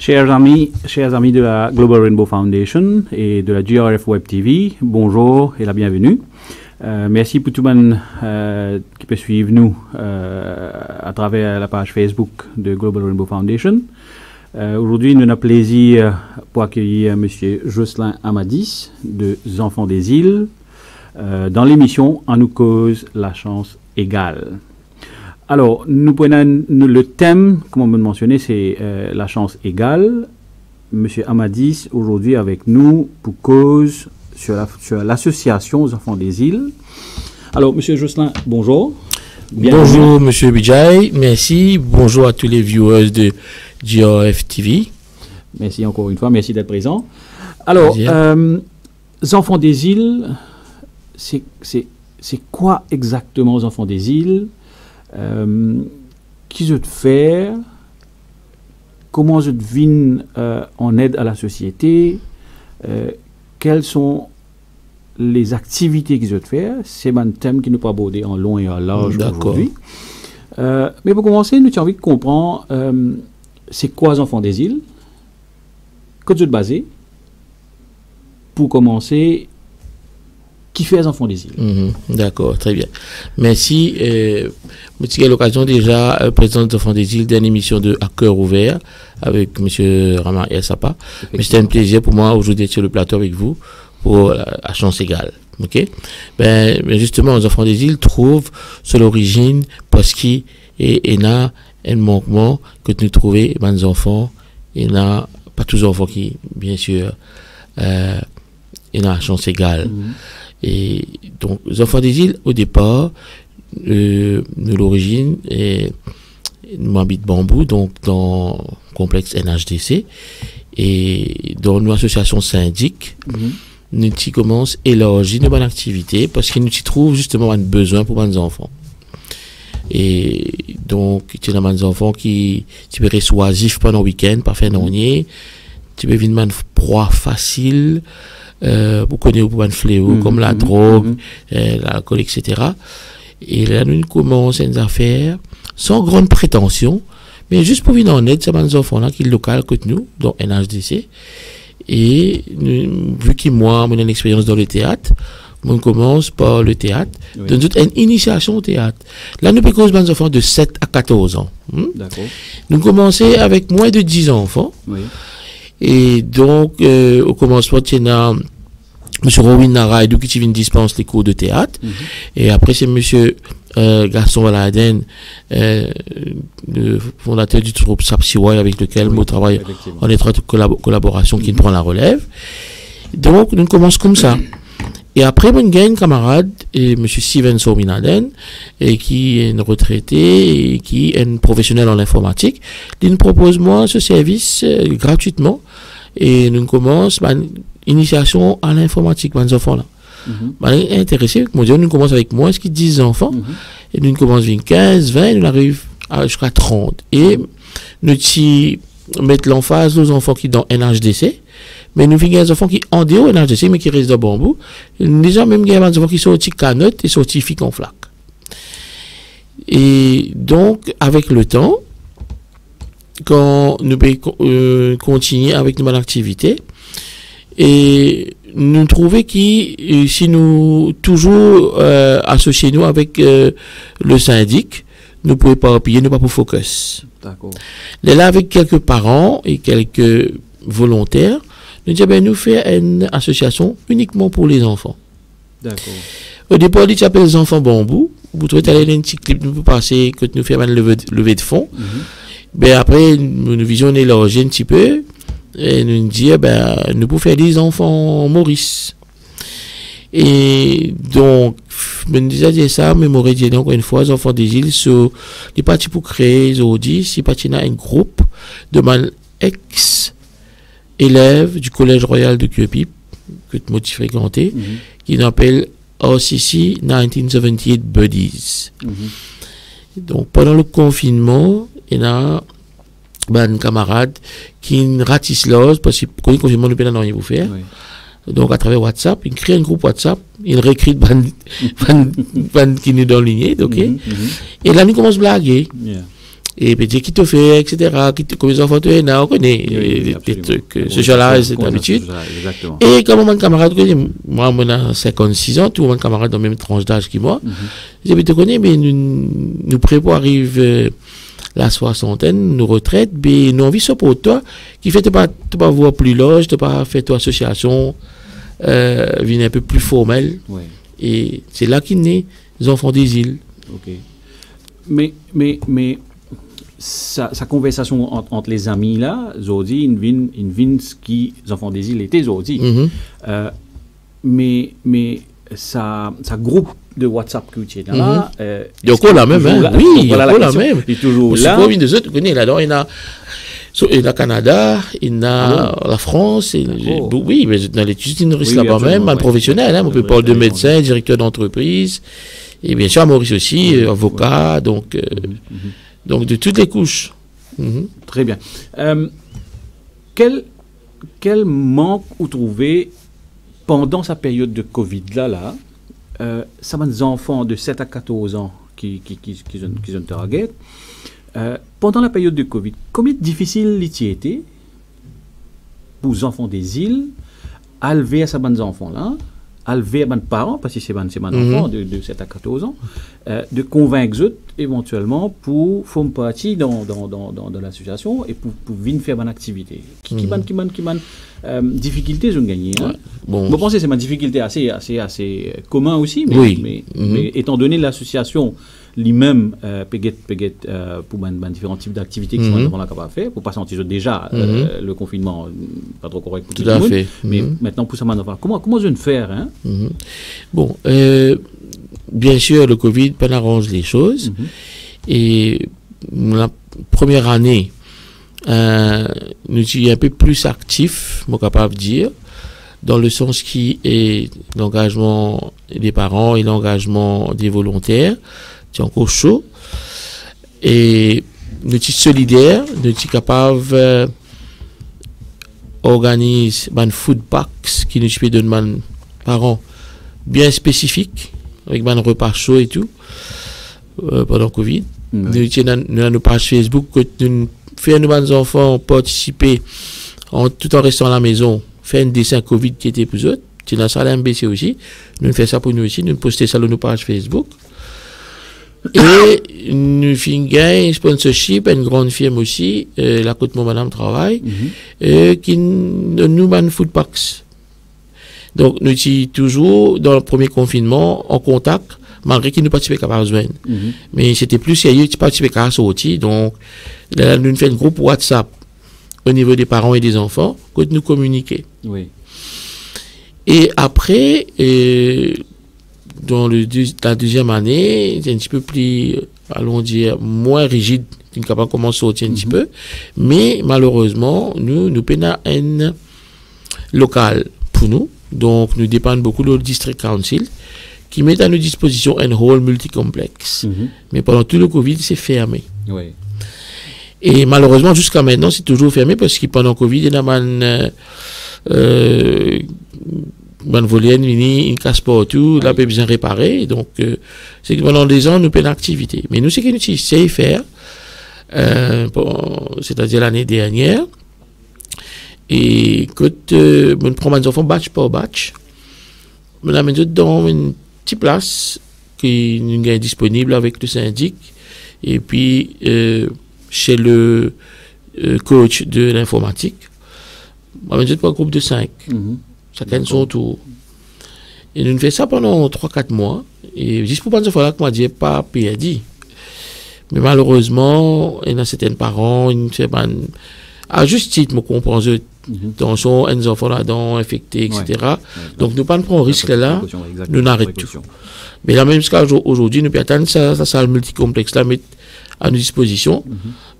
Chers amis de la Global Rainbow Foundation et de la GRF Web TV, bonjour et la bienvenue. Merci pour tout le monde qui peut suivre nous à travers la page Facebook de Global Rainbow Foundation. Aujourd'hui, nous avons plaisir pour accueillir M. Jocelyn Amadis de Enfants des Îles dans l'émission « En nous cause la chance égale ». Alors, nous prenons le thème, comme on m'a mentionné, c'est la chance égale. Monsieur Amadis, aujourd'hui avec nous pour cause sur l'association aux enfants des îles. Alors, Monsieur Jocelyn, bonjour. Bienvenue. Bonjour, Monsieur Bijay, merci. Bonjour à tous les viewers de GRF TV. Merci encore une fois, merci d'être présent. Alors, les enfants des îles, c'est quoi exactement les enfants des îles? Qui je te faire, comment je devine en aide à la société, quelles sont les activités que je te faire, c'est un thème qui nous pas abordé en long et en large aujourd'hui. Mais pour commencer, nous avons envie de comprendre c'est quoi les enfants des îles, que je te baser, pour commencer. Qui fait les enfants des îles. D'accord, très bien. Merci. J'ai eu l'occasion déjà de présenter les enfants des îles d'une émission de À cœur ouvert avec M. Rama El Sapa. Mais c'était un plaisir pour moi aujourd'hui d'être sur le plateau avec vous pour la chance égale. Ok? Ben justement, les enfants des îles trouvent sur l'origine parce qu'il y a un manquement que nous trouvons dans les enfants. Il n'y a pas tous les enfants qui, bien sûr, il y a la chance égale. Et donc, les enfants des îles, au départ, de l'origine, nous habitons Bambou, donc dans le complexe NHDC, et dans une association syndic, nous commençons à élargir nos bonnes activités parce que nous y trouvons justement un besoin pour nos enfants. Et donc, il y a des enfants qui peuvent être oisifs pendant le week-end, pas faire n'ennuyer, tu peux venir une proie facile. Vous connaissez un fléau comme la drogue, l'alcool, etc. Et là, nous commençons à faire sans grande prétention, mais juste pour venir en aide, c'est des enfants-là qui sont locaux que nous, dans NHDC. Et vu que moi, j'ai une expérience dans le théâtre, on commence par le théâtre, donc une initiation au théâtre. Là, nous pouvons des enfants de 7 à 14 ans. Nous commençons avec moins de 10 enfants. Et donc, au commencement, il y a M. Rowin Nara qui vient dispense les cours de théâtre. Et après, c'est M. Gaston Valaden, le fondateur du groupe Sapsiwai, avec lequel nous travaillons en étroite collaboration, qui prend la relève. Donc, nous commençons comme ça. Et après, on gagne un camarade, M. Steven Sominaden, qui est un retraité et qui est un professionnel en informatique. Il nous propose moi ce service gratuitement. Et nous commençons une initiation à l'informatique, mes enfants là. Intéressé, nous commençons avec moi, ce qui 10 enfants. Et nous commençons avec 15, 20, nous arrivons jusqu'à 30. Et nous mettons l'emphase aux enfants qui sont dans NHDC. Mais nous avons des enfants qui sont en dehors de NHDC, mais qui restent dans Bambou. Déjà, même des enfants qui sont sortis canottes et sortis fic en flaque. Et donc, avec le temps, quand nous pouvons continuer avec nos activités, et nous trouvons que si nous toujours associer nous avec le syndic, nous ne pouvons pas appuyer, nous pas pour focus. D'accord. Là, avec quelques parents et quelques volontaires, nous disons, nous faisons une association uniquement pour les enfants. D'accord. Au départ, il s'appelle les enfants Bambou. Vous trouvez aller un petit clip, nous pouvons passer, que nous faisons une levée de fonds. Après, nous visionnons élargir un petit peu, et nous disons, nous pouvons faire des enfants Maurice. Et donc, je me disais ça, mais m'aurait dit encore une fois, les enfants des îles, sont les partis pour créer, ils ont dit, si parti un groupe de ex-élèves du Collège Royal de Cuepi, que tu m'as fréquenté, qui s'appelle RCC 1978 Buddies. Donc, pendant le confinement, il y a un camarade qui ratisse l'os, parce que le confinement, nous ne pouvons rien vous faire. Donc, à travers WhatsApp, il crée un groupe WhatsApp, il réécrit ban qui nous donne lignée, ok? Et là, nous commençons à blaguer. Et puis, qui te fait, etc. Comme les enfants, on connaît des trucs. Ce genre-là, c'est d'habitude. Et comme mon camarade, moi, j'ai 56 ans, tout mon camarade dans la même tranche d'âge que moi. J'ai dit, tu connais, mais nous préparons arriver la soixantaine, nous retraite, mais nous envie ça pour toi, qui fait, tu pas voir plus loge, tu pas faire ton association, vient un peu plus formelle. Et c'est là qu'il naît les enfants des îles. Ok. Mais sa conversation entre les amis là, Zodi, une vin qui les enfants des îles étaient Zodi. Mais ça groupe de WhatsApp que tu es là. Il y a encore la même, hein? Oui, il y a encore la même. Il est toujours là. Il y a là-dedans, il y a le Canada, il y a la France, oui, mais dans l'étude, il reste là-bas même, un professionnel, on peut parler de médecin, directeur d'entreprise, et bien sûr, Maurice aussi, avocat, donc de toutes les couches. Très bien. Quel manque vous trouvez pendant sa période de Covid là, ça va des enfants de 7 à 14 ans qui ont target. Pendant la période de Covid, combien difficile il était pour les enfants des îles à élever à ces bons enfants-là, à élever à bons parents, parce que c'est bons enfants de 7 à 14 ans, de convaincre eux éventuellement pour faire partie dans l'association et pour venir faire une activité. Qui difficulté, je gagne. Hein? Bon. Je pense que c'est une difficulté assez commun aussi, mais étant donné l'association lui-même peut-être pour différents types d'activités qui sont devant la capable faire pour pas sentir déjà le confinement pas trop correct pour tout le monde, mais maintenant pour ça comment je vais faire hein? Bon, bien sûr le Covid peut arranger les choses et la première année nous sommes un peu plus actifs, moi capable de dire, dans le sens qui est l'engagement des parents et l'engagement des volontaires. C'est encore chaud. Et nous sommes solidaires, nous sommes capables d'organiser des food packs qui nous donnent des parents bien spécifiques, avec des repas chauds et tout, pendant le Covid. Nous avons nos pages Facebook, nous faisons nos enfants participer tout en restant à la maison, faire un dessin Covid qui était pour eux. C'est dans la salle MBC aussi. Nous faisons ça pour nous aussi, nous postons ça sur nos pages Facebook. Et nous faisons un sponsorship à une grande firme aussi, la Côte Madame Travail, qui nous donne food packs. Donc, nous sommes toujours, dans le premier confinement, en contact, malgré qu'ils ne participaient qu'à besoin. Mais c'était plus sérieux, ils participaient qu'à sortir. Donc, là, nous faisons un groupe WhatsApp au niveau des parents et des enfants, que nous communiquer. Oui. Et après, dans la deuxième année, c'est un petit peu plus, allons dire, moins rigide, qui est capable de commencer à sortir un petit peu. Mais malheureusement, nous peinons un local pour nous. Donc, nous dépendons beaucoup de District Council qui met à nos dispositions un hall multicomplexe. Mais pendant tout le Covid, c'est fermé. Oui. Et malheureusement, jusqu'à maintenant, c'est toujours fermé parce que pendant le Covid, il y a une volière, une casse partout, là, peut besoin réparer. Donc, c'est que pendant des ans, nous payons l'activité. Mais nous, c'est que nous essayons de faire, c'est-à-dire l'année dernière. Et quand on prend mes enfants batch par batch, on a mis dans une petite place qui est disponible avec le syndic. Et puis, chez le coach de l'informatique, on a mis un groupe de 5. Chacun son tour. Et nous faisons ça pendant 3-4 mois. Et juste pour pas dire que moi, je n'ai pas perdu. Mais malheureusement, il y a certains parents, à juste titre, je comprends, attention, un enfant là-dedans, infecté, etc. Donc, nous ne prenons pas un risque là, nous arrêtons tout. Mais là, même jusqu'à aujourd'hui, nous attendons ça salle multicomplexe là, mettre à nos dispositions.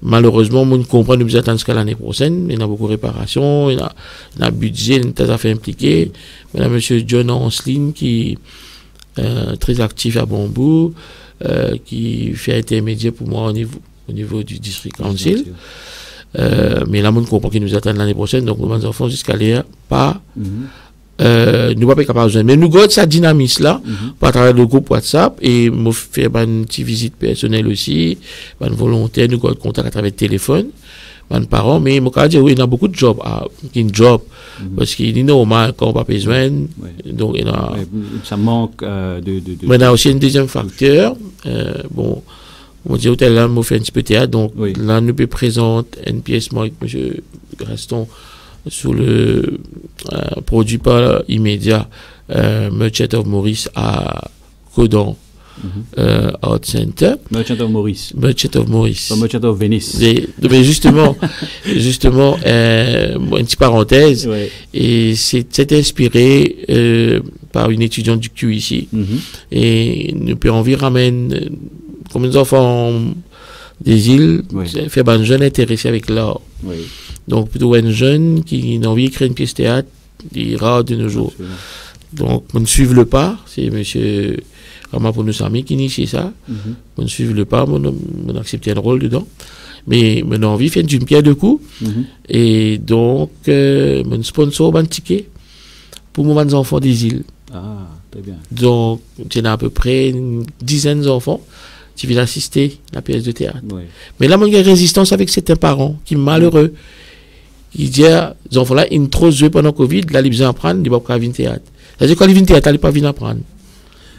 Malheureusement, nous comprenons, nous attendons jusqu'à l'année prochaine. Il y a beaucoup de réparations, il y a un budget, il y a des affaires impliquées. Il y a M. John Anceline qui est très actif à Bambou, qui fait intermédiaire pour moi au niveau du District Council. Mais là, nous comprenons qu'ils nous attendent l'année prochaine, donc nous enfants jusqu'à l'air pas nous pas capables de, mais nous gardons sa dynamisme là, par travers le groupe WhatsApp, et nous fait une petite visite personnelle aussi, une volontaire, nous gardons contact à travers le téléphone, mes parents, mais moi, je dire, oui, il y a beaucoup de jobs, parce qu'il est normal quand on n'a pas besoin, donc il y a, ça manque mais il y a aussi un deuxième facteur, bon, on dit, là, on fait un petit peu de théâtre, donc là, nous peut présenter une pièce, moi, avec M. Gaston, sous le produit par immédiat Merchant of Maurice à Codon Art Center. Merchant of Maurice. Merchant of Maurice. Pas Merchant of Venice. Mais justement, une petite parenthèse, et c'est inspiré par une étudiante du Q ici, et nous pouvons envie ramène comme des enfants des îles, faire un jeune intéressé avec l'art. Donc, plutôt un jeune qui a envie de créer une pièce de théâtre, il est rare de nos jours. Donc, on ne suive le pas, c'est M. Ramaponosami qui initie ça. On ne suive le pas, on accepte un rôle dedans. Mais on a envie de faire une pierre de coups. Et donc, on sponsor un ticket pour mes enfants des îles. Ah, très bien. Donc, il y a à peu près une dizaine d'enfants qui viennent assister à la pièce de théâtre. Mais là, il y a une résistance avec certains parents qui sont malheureux. Ils disent, les enfants-là, ils sont trop joués pendant le Covid, là, ils ont besoin d'apprendre, ils ne vont pas venir au théâtre. C'est-à-dire, quand ils viennent au théâtre, ils ne vont pas venir apprendre.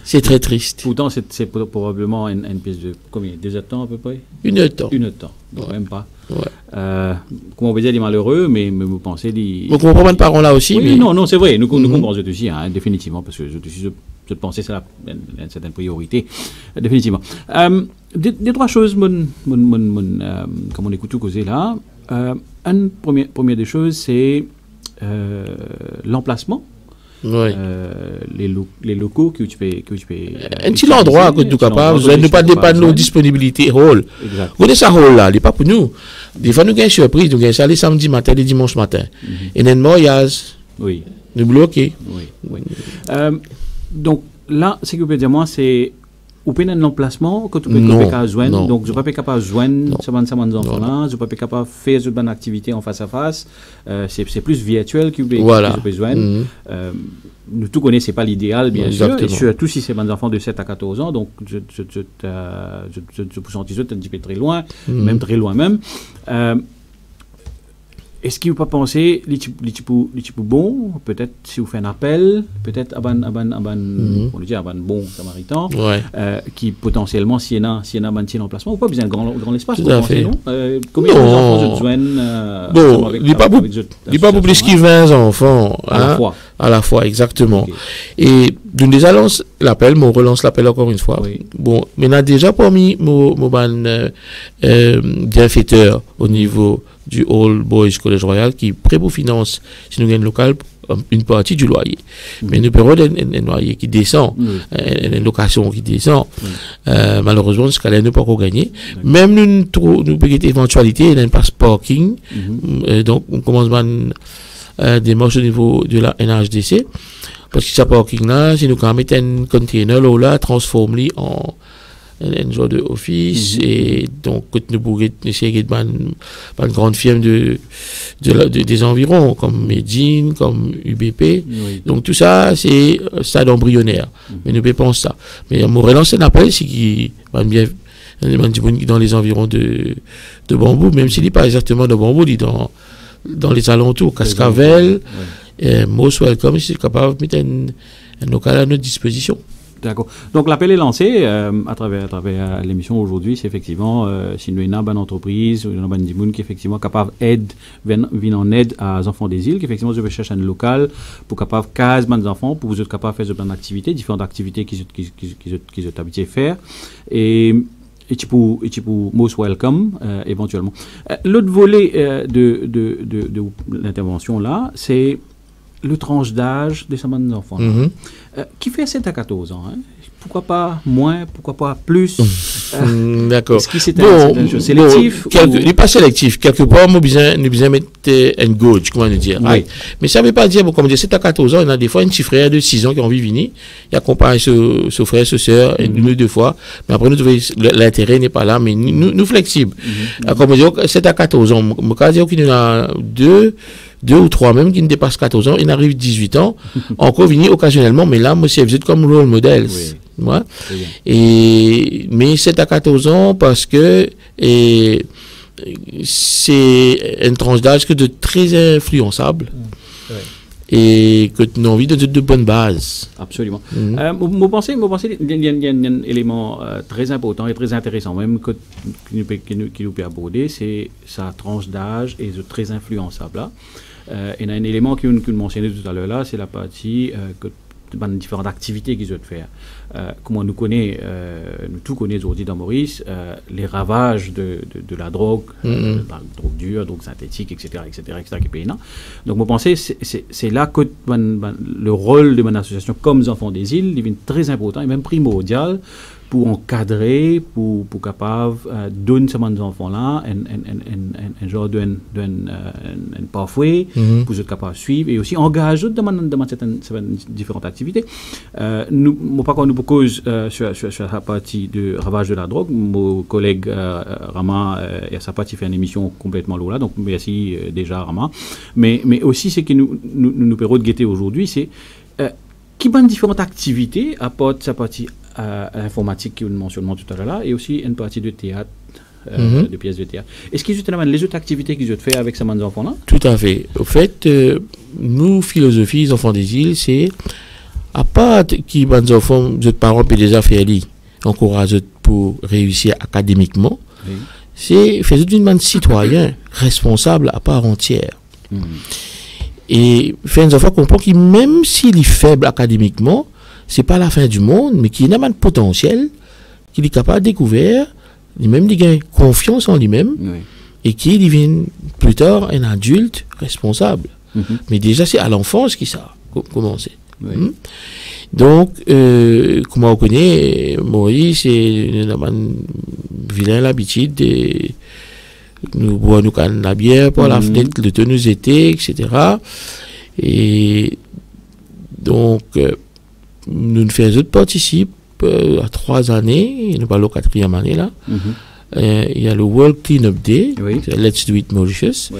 C'est très triste. Pourtant, c'est probablement une pièce de combien? 2 heures de temps à peu près? 1 heure de temps. 1 heure de temps, donc même pas. Comment on peut dire, les malheureux, mais vous pensez... On comprend les parents là aussi. Oui, mais... Non, c'est vrai, nous comprenons aussi, définitivement, parce que je pensais que c'est une certaine priorité, définitivement. Des 3 choses, comme on écoute tout causer là. Une première des choses, c'est l'emplacement. Les locaux que tu peux un petit endroit que nous capable ne pas dépendre de nos disponibilités rôle. Vous ça rôle là, il n'est pas pour nous. Des fois nous gagnons surprise, nous gagnons ça les samedis matin, les dimanches matin. Et un mariage. Nous bloquer. Donc là, ce que je peux dire moi, c'est ou bien un emplacement que tu peux pas joindre. Donc je ne peux pas capable de joindre ces enfants là, je ne peux pas capable de faire une activité en face à face. C'est plus virtuel que je peux joindre. Nous tout connaissons, ce n'est pas l'idéal, bien sûr, et surtout si c'est des enfants de 7 à 14 ans, donc je peux sentir un petit peu très loin, même très loin même. Est-ce qu'il ne faut pas penser, les bon, peut-être si vous faites un appel, peut-être à un bon samaritain, qui potentiellement, s'il y a un emplacement, ou pas besoin d'un grand espace pour penser, non? Combien d'enfants je joigne il n'y a pas plus qu'il 20 enfants à la fois, exactement. Et d'une des annonces, l'appel, on relance l'appel encore une fois. Bon, mais on a déjà promis mon bienfaiteur au niveau du All Boys College Royal qui finance si nous gagnons local une partie du loyer. Mais nous payons un loyer qui descend, une location qui descend. Malheureusement, ce cas-là, nous ne pouvons pas gagner. Même nous avons une éventualité, il y a un pass parking. Donc, on commence à démarche au niveau de la NHDC. Parce que ce parking-là, si nous mettons un container là, transforme-le en un genre de office et donc nous pourrions essayer de une grande firme des environs comme Medine, comme UBP. Donc tout ça c'est stade embryonnaire, mais nous pensons ça. Mais on relance un appel c'est qui va bien dans les environs de Bambou, même s'il n'est pas exactement de Bambou, il est dans les alentours, Cascavel, Most Welcome, si c'est capable de mettre un local à notre disposition. D'accord. Donc l'appel est lancé à travers l'émission aujourd'hui. C'est effectivement si nous avons une entreprise ou une bonne qui est effectivement capable venir en aide aux enfants des îles, qui effectivement je vais chercher un local pour capable caser des enfants pour vous être capable de faire différentes activités qu'ils sont habitués à faire et tu peux most welcome éventuellement. L'autre volet de l'intervention là, c'est le tranche d'âge de ces enfants qui fait 7 à 14 ans. Pourquoi pas moins, pourquoi pas plus D'accord. Est-ce que c'est un chose sélectif il n'est pas sélectif. Quelque part, nous besoin mettre un gauge, comment dire. Mais ça ne veut pas dire, comme dire, 7 à 14 ans, il y a des fois un petit frère de 6 ans qui a envie de venir. Il accompagne ce frère, ce soeur, une ou deux fois. Mais après, l'intérêt n'est pas là, mais nous flexibles. Comme dire, 7 à 14 ans, je peux dire qu'il y en a deux 2 ou 3 même qui ne dépassent 14 ans, ils arrivent 18 ans, encore venir occasionnellement, mais là, moi, c'est vous êtes comme role models. Oui. Ouais. Mais 7 à 14 ans parce que c'est une tranche d'âge que de très influençable. Ouais. Et que tu as envie de bonnes bases. Absolument. Vous pensez qu'il y a un élément très important et très intéressant même qui nous peut aborder, c'est sa tranche d'âge et très influençable là. Il y a un élément que nous mentionnait tout à l'heure là, c'est la partie que différentes activités qu'ils ont faire. Comment nous connaît, nous tous connaissons aujourd'hui dans Maurice, les ravages de la drogue, la drogue dure, drogue synthétique, etc., qui est pénal. Donc, moi, pensez, c'est là que le rôle de mon association comme les enfants des îles devient très important et même primordial pour encadrer, pour capable donner à ces enfants-là un genre de pathway pour être capable de suivre et aussi engager dans certaines différentes activités. Moi, par contre, nous cause sur la partie de ravage de la drogue. Mon collègue Rama et sa partie fait une émission complètement lourde là, donc merci déjà Rama. Mais aussi, ce que nous permet de guetter aujourd'hui, c'est qui bonne différentes activités apportent sa partie informatique que nous mentionnons tout à l'heure là, et aussi une partie de théâtre, de pièces de théâtre. Est-ce qu'ils ont les autres activités qu'ils ont fait avec ces enfants-là? Tout à fait. Au fait, nous, philosophie, les enfants des îles, c'est à part qui les enfants, les parents peuvent déjà faire encourager pour réussir académiquement, c'est faire d'une manière citoyen, responsable à part entière. Et faire des enfants comprendre que même s'il est faible académiquement, c'est pas la fin du monde, mais qui a un potentiel, qu'il est capable de découvrir, même de gagner confiance en lui-même, et qui devient plus tard un adulte responsable. Mais déjà, c'est à l'enfance qui ça a commencé. Donc, comment on connaît, Maurice, c'est un vilain l'habitude de nous boire nous canne la bière par la fenêtre, de nous été, etc. Et donc, nous faisons participer à 3 années, il n'est pas la 4e année là. Il y a le World Cleanup Day, Let's Do It Mauritius,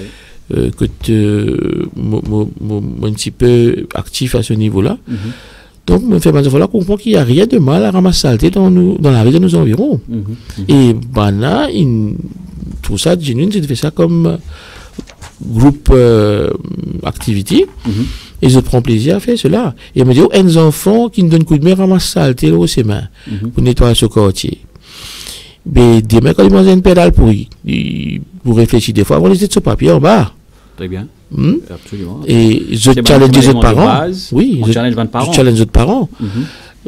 que un petit peu actif à ce niveau-là. Donc, me fait là comprendre qu'il n'y a rien de mal à ramasser saleté dans la vie de nos environs. Et là, tout ça, genuine, c'est de faire ça comme groupe activity. Et je prends plaisir à faire cela. Et me dit, un enfant qui nous donne coup de main ramasse saleté dans ses mains pour nettoyer ce quartier. Mais demain, quand il mange une pédale pour réfléchir des fois, avant les ce papier en bas. Très bien. Absolument. Et je challenge les autres parents. Oui, je challenge les autres parents.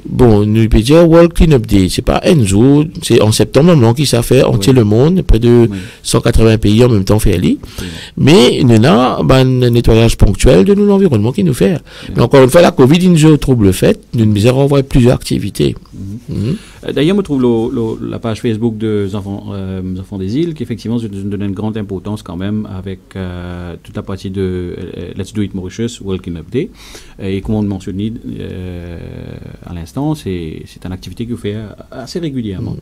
Bon, nous pouvons dire World Cleanup Day, c'est pas un jour, c'est en septembre, non, qui ça fait entier le monde, près de 180 pays en même temps fait ali. Mais nous avons un nettoyage ponctuel de nos environnements qui nous fait. Mais encore une fois, la Covid, il nous trouble le fait, nous nous envoie plusieurs activités. D'ailleurs, je trouve la page Facebook des enfants des îles qui effectivement donne une grande importance quand même avec toute la partie de Let's Do It Mauritius, World Cleanup Day. Et comme on le mentionnait à l'instant, c'est une activité que vous faites assez régulièrement.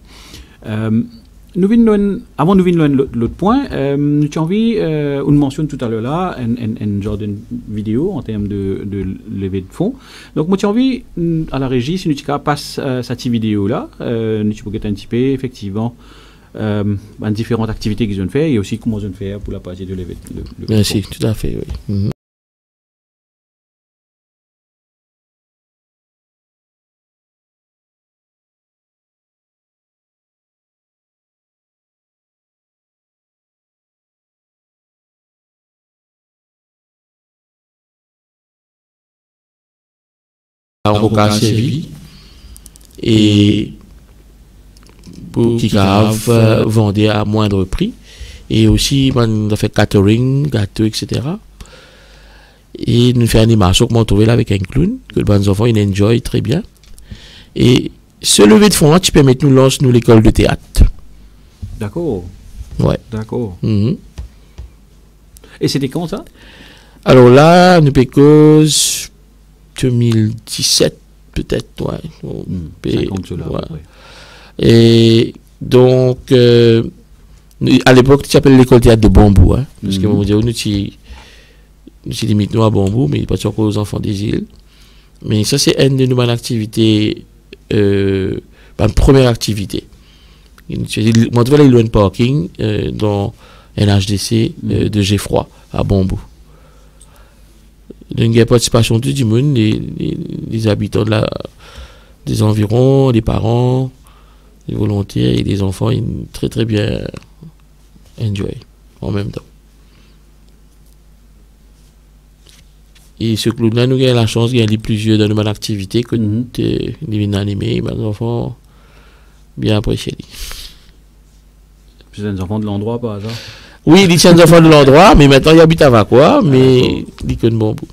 Avant de venir l'autre point, nous avons envie, on mentionne tout à l'heure là, un genre de vidéo en termes de levée de fonds. Donc, moi, j'ai envie, à la régie, si nous passe cette vidéo là, nous pouvons un petit peu, effectivement, différentes activités qu'ils ont fait et aussi comment ils ont fait pour la partie de levée de fonds. Merci, tout à fait, oui. Avocat servi et pour qui grave vendait à moindre prix et aussi on a fait catering, gâteau, etc. Et nous fait animation qu'on trouvé là avec un clown que les enfants ils enjoy très bien et ce lever de fonds là tu peux mettre nous lance nous l'école de théâtre. D'accord. Ouais. D'accord. Et c'était quand ça? Alors là nous cause 2017 peut-être, ouais. 50 là, ouais. Et donc, à l'époque, tu appelles l'école théâtre de Bambou, hein, parce que c'est limite nous à Bambou, mais pas encore aux enfants des îles. Mais ça, c'est une de nos activités, une première activité. Moi, je vais aller loin parking dans NHDC de Geffroy à Bambou. Donc, il y a participation de tout le monde, les habitants des environs, les parents, les volontaires et les enfants, ils très très bien enjoy en même temps. Et ce club-là, nous avons la chance de gagner plusieurs de nos activités que les animés, les enfants bien appréciés. C'est des enfants de l'endroit par hasard? Oui, ils sont des enfants de l'endroit, mais maintenant ils habitent à Vacois, mais ils connaissent Bambou.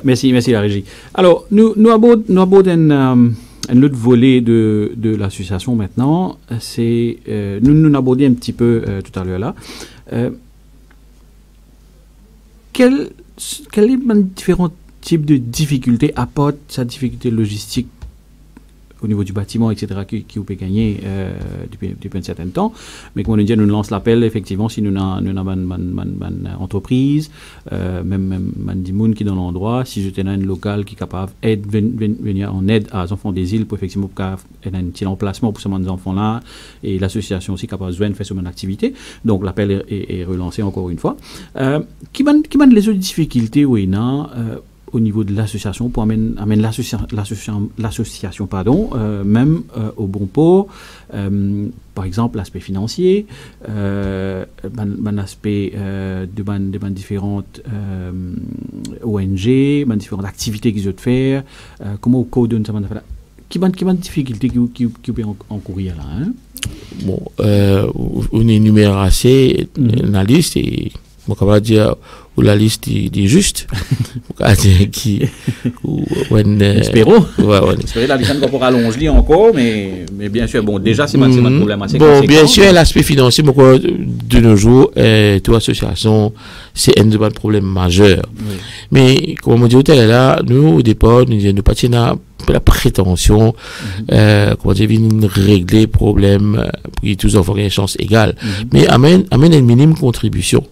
Merci la régie. Alors, nous abordons un autre volet de l'association maintenant. C'est nous abordons un petit peu tout à l'heure là. Quels sont les différents types de difficultés apporte sa difficulté logistique au niveau du bâtiment, etc., qui vous peut gagner depuis un certain temps. Mais comme on dit, nous lance l'appel, effectivement, si nous avons une entreprise, même des gens qui sont dans l'endroit, si j'étais dans une locale qui est capable de venir en aide aux enfants des îles, pour effectivement avoir un petit emplacement pour ces enfants-là, et l'association aussi capable de faire une activité. Donc l'appel est relancé encore une fois. Qui mène les autres difficultés, oui, non, au niveau de l'association, pour amener l'association, même au bon pot, par exemple l'aspect financier, l'aspect de différentes ONG, différentes activités qu'ils ont faire, comment au code de ça, qui de difficultés qui peut encourir là, hein? Bon, on énumère assez la liste et on va dire ou la liste est juste. Espérons. Espérons la liste qu'on rallonger encore, mais bien sûr, bon, déjà, c'est un problème assez conséquent. Bon, bien sûr, l'aspect financier, de nos jours, toute association, c'est un problème majeur. Oui. Mais, comme on dit tout à l'heure, nous, au départ, nous n'avons pas la prétention, comment dire, de régler le problème pour que tous les enfants aient une chance égale. Mais amène une minime contribution.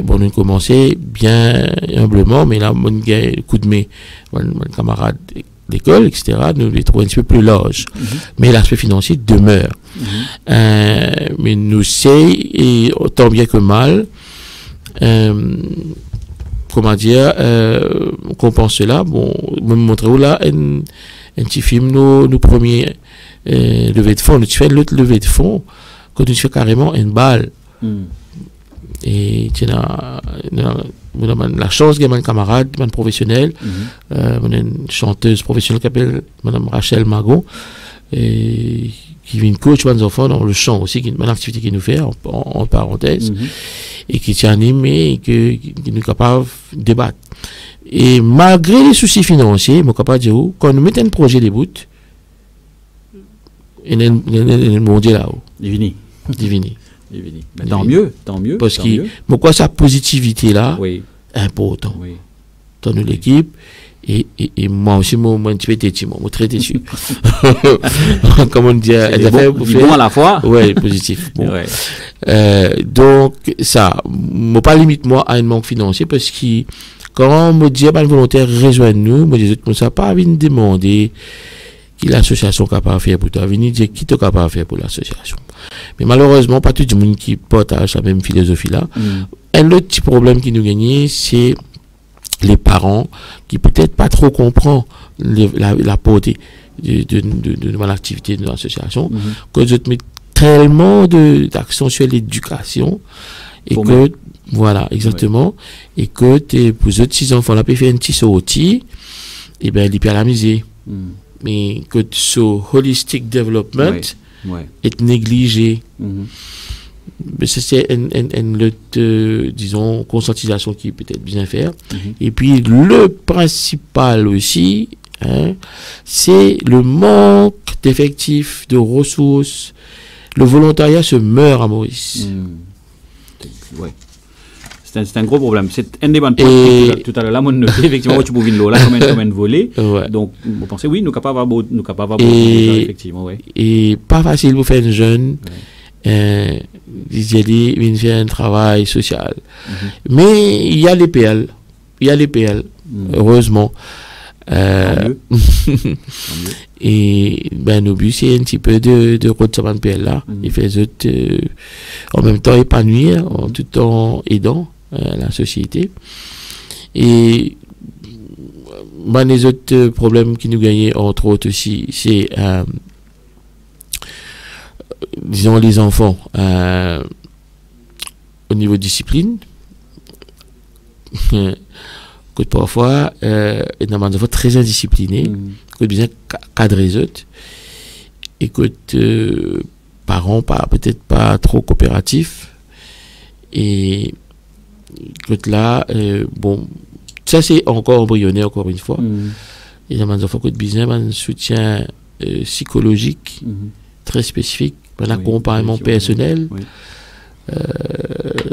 Bon, nous commençons bien humblement, mais là, mon coup de main, mon camarade d'école, etc., nous les trouvons un petit peu plus large. Mais l'aspect financier demeure. Mais nous savons, et autant bien que mal, comment dire, qu'on pense cela. Bon, me montrer où là, un petit film, nos premiers levées de fonds, nous fais l'autre levée de fonds, quand nous fais carrément une balle. Et tu as la chance d'avoir un camarade, un professionnel, une chanteuse professionnelle qui s'appelle Mme Rachel Magon, et qui vient coach des enfants dans le chant aussi, qui est une activité qu'il nous fait, en parenthèse, et qui t'anime et qui nous est capable de débattre. Et malgré les soucis financiers, je suis capable de dire, quand nous mettons un projet de bout, il y a un monde là-haut. Divini. Tant mieux. Parce que pourquoi sa positivité là est important. Dans l'équipe, et moi aussi, moi, un petit peu têtu, moi, très têtu. Comme on dit, bon à la fois. Oui, positif. Bon. Donc, ça, moi, pas limite moi à un manque financier parce que quand on me dit, le volontaire rejoint nous, moi, je ne sais pas venir demander qui l'association est capable de faire pour toi, venir dire qui est capable de faire pour l'association. Mais malheureusement, pas tout le monde qui partage la même philosophie-là. Un autre petit problème qui nous gagne, c'est les parents qui peut-être pas trop comprennent la portée de mon activité de l'association, que je mets tellement d'action sur l'éducation et que, voilà, exactement, et que pour les autres 6 enfants, là, peut faire un petit sortie, et bien, il peut l'amuser. Mais que ce holistic development est négligé. Mais c'est une disons, conscientisation qui peut être bien faire. Et puis, le principal aussi, c'est le manque d'effectifs, de ressources le volontariat se meurt à Maurice. Ouais. C'est un gros problème. C'est un des bons points tout à l'heure. Là, effectivement, tu peux venir là comme un volet. Ouais. Donc, vous pensez, oui, nous capables effectivement, ouais. Et pas facile pour faire un jeune. Ils faire un travail social. Mais il y a les PL. Heureusement. Et ben nos buts c'est un petit peu de retour PL là. Il fait en même temps épanouir, en tout temps aidant la société. Et ben, les autres problèmes qui nous gagnaient entre autres aussi, c'est disons les enfants au niveau discipline. Que parfois il y a des enfants très indisciplinés, que bien cadrer les autres, et que parents peut-être pas trop coopératifs, et que là bon, ça c'est encore embryonnaire encore une fois. Il y a des enfants que bien un soutien psychologique très spécifique, un accompagnement personnel.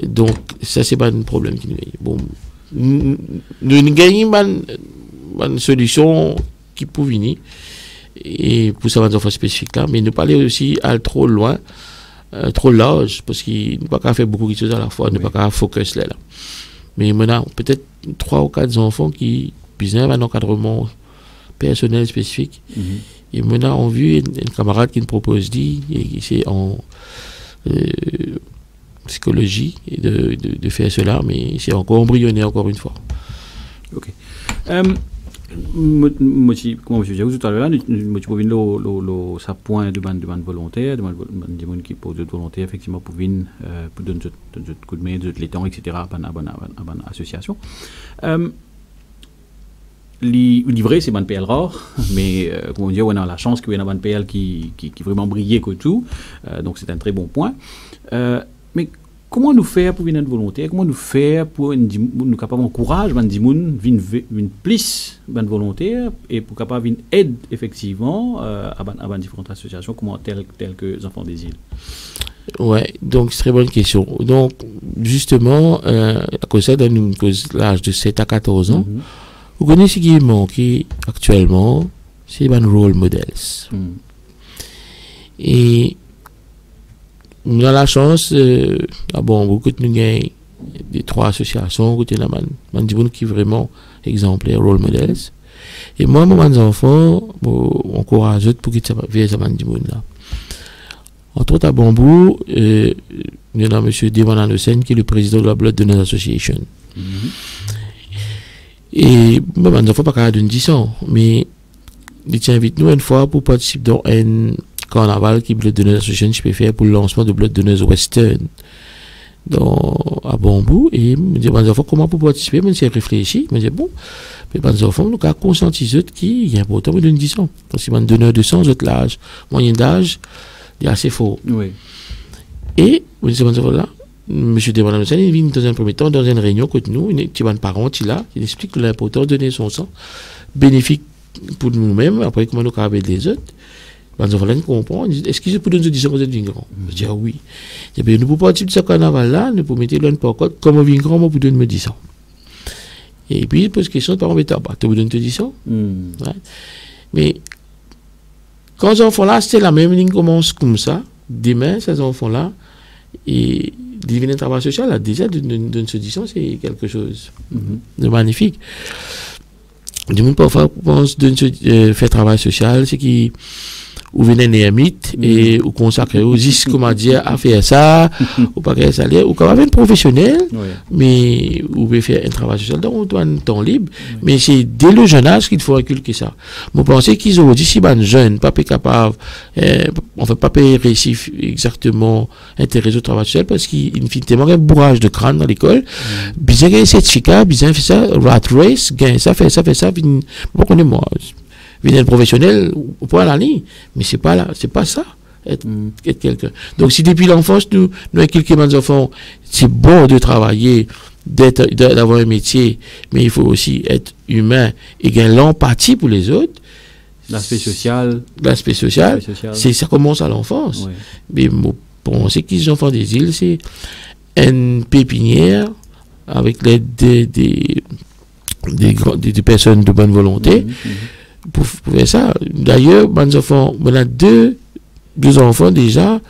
Donc ça c'est pas un problème qui nous est bon. Nous gagnons une solution qui peut venir et pour ça, enfants spécifiques là, mais ne pas aller aussi à trop loin, trop large, parce qu'il ne peut pas faire beaucoup de choses à la fois, ne pas qu'à focus là. Mais maintenant, peut-être 3 ou 4 enfants qui ont un encadrement personnel spécifique. Et maintenant, on a vu un camarade qui nous propose dit, et c'est en psychologie et de faire cela, mais c'est encore embryonnaire encore une fois. Ok. Comment je disais tout à l'heure, ça point de bande volontaire, de gens qui posent de volonté effectivement pour venir pour donner un coup de main, de l'étang, etc. à une association. Livré, c'est une PL rare, mais comme on dit, on a la chance qu'il y ait une PL qui vraiment brille que tout, donc c'est un très bon point. Mais comment nous faire pour venir être volontaire? Comment nous faire pour nous capable d'encourager les gens venir plus volontaire et pour capable venir aide effectivement à différentes associations telles que les Enfants des Îles? Ouais, donc c'est une très bonne question. Donc justement, à cause de ça, dans l'âge de 7 à 14 ans, vous connaissez ce qui est manqué actuellement, c'est les role models. Et nous avons la chance, beaucoup de nous gagnons des 3 associations, côté la man qui est vraiment exemplaire, role models. Et moi, mes enfants, encourage pour qu'ils viennent à là. Entre autres, à Bambou, il y a M. Devan Anosen qui est le président de la Blood Donors Association. Et mes enfants, pas qu'à d'une 10 ans, mais ils t'invitent nous une fois pour participer dans un carnaval qui Blood Donors Association je peux faire pour le lancement de Blood Donors Western à Bambou. Et me dit mes enfants comment pour participer, je me réfléchi, je me dit bon, mais mes enfants nous avons conscientisé qu'il y a important de 10 ans parce que les donneurs de sang autres l'âge moyen d'âge est assez fort. Oui. Et me dit mes enfants là monsieur Devan il vient dans un premier temps dans une réunion que nous petit parent qui là il explique l'importance de donner son sang bénéfique pour nous-mêmes après comment nous avec les autres. Les enfants comprennent, est-ce qu'ils peuvent nous dire que vous êtes grand? Je dis oui. Nous ne pouvons pas participer de ce carnaval-là, nous pouvons mettre l'un par contre, comment vous êtes grand, moi, vous donnez me 10 ans. Et puis, il pose question de parents, tu vous donnes 10 ans? Ouais. Mais, quand les enfants là, c'est la même ligne commence comme ça, demain, ces enfants-là, et devenir un travail social, là, déjà, de se 10 ans, c'est quelque chose de magnifique. Du monde, parfois, pense de faire travail social, c'est qui ou venez néamite et ou consacrer aux 10 comment dire à faire ça ou pas qu'un salaire ou quand même professionnel mais ou pouvez faire un travail social dans un temps libre mais c'est dès le jeune âge qu'il faut inculquer ça. Moi pensez qu'ils ont dit si ben jeune pas capable on fait pas réussir exactement intéressé au travail social parce qu'il fait tellement un bourrage de crâne dans l'école bien gagner certificat bien fait ça rat race gain ça fait ça bon connais moi venir professionnel au point à la ligne mais c'est pas ça être quelqu'un. Donc si depuis l'enfance nous inculquons nos enfants c'est bon de travailler d'avoir un métier mais il faut aussi être humain et gagner l'empathie pour les autres L'aspect social. L'aspect social, ça commence à l'enfance. Ouais. Mais bon, ce qu'ils enfants des îles, c'est une pépinière avec l'aide des personnes de bonne volonté pour faire ça. D'ailleurs, mes enfants, on a deux enfants déjà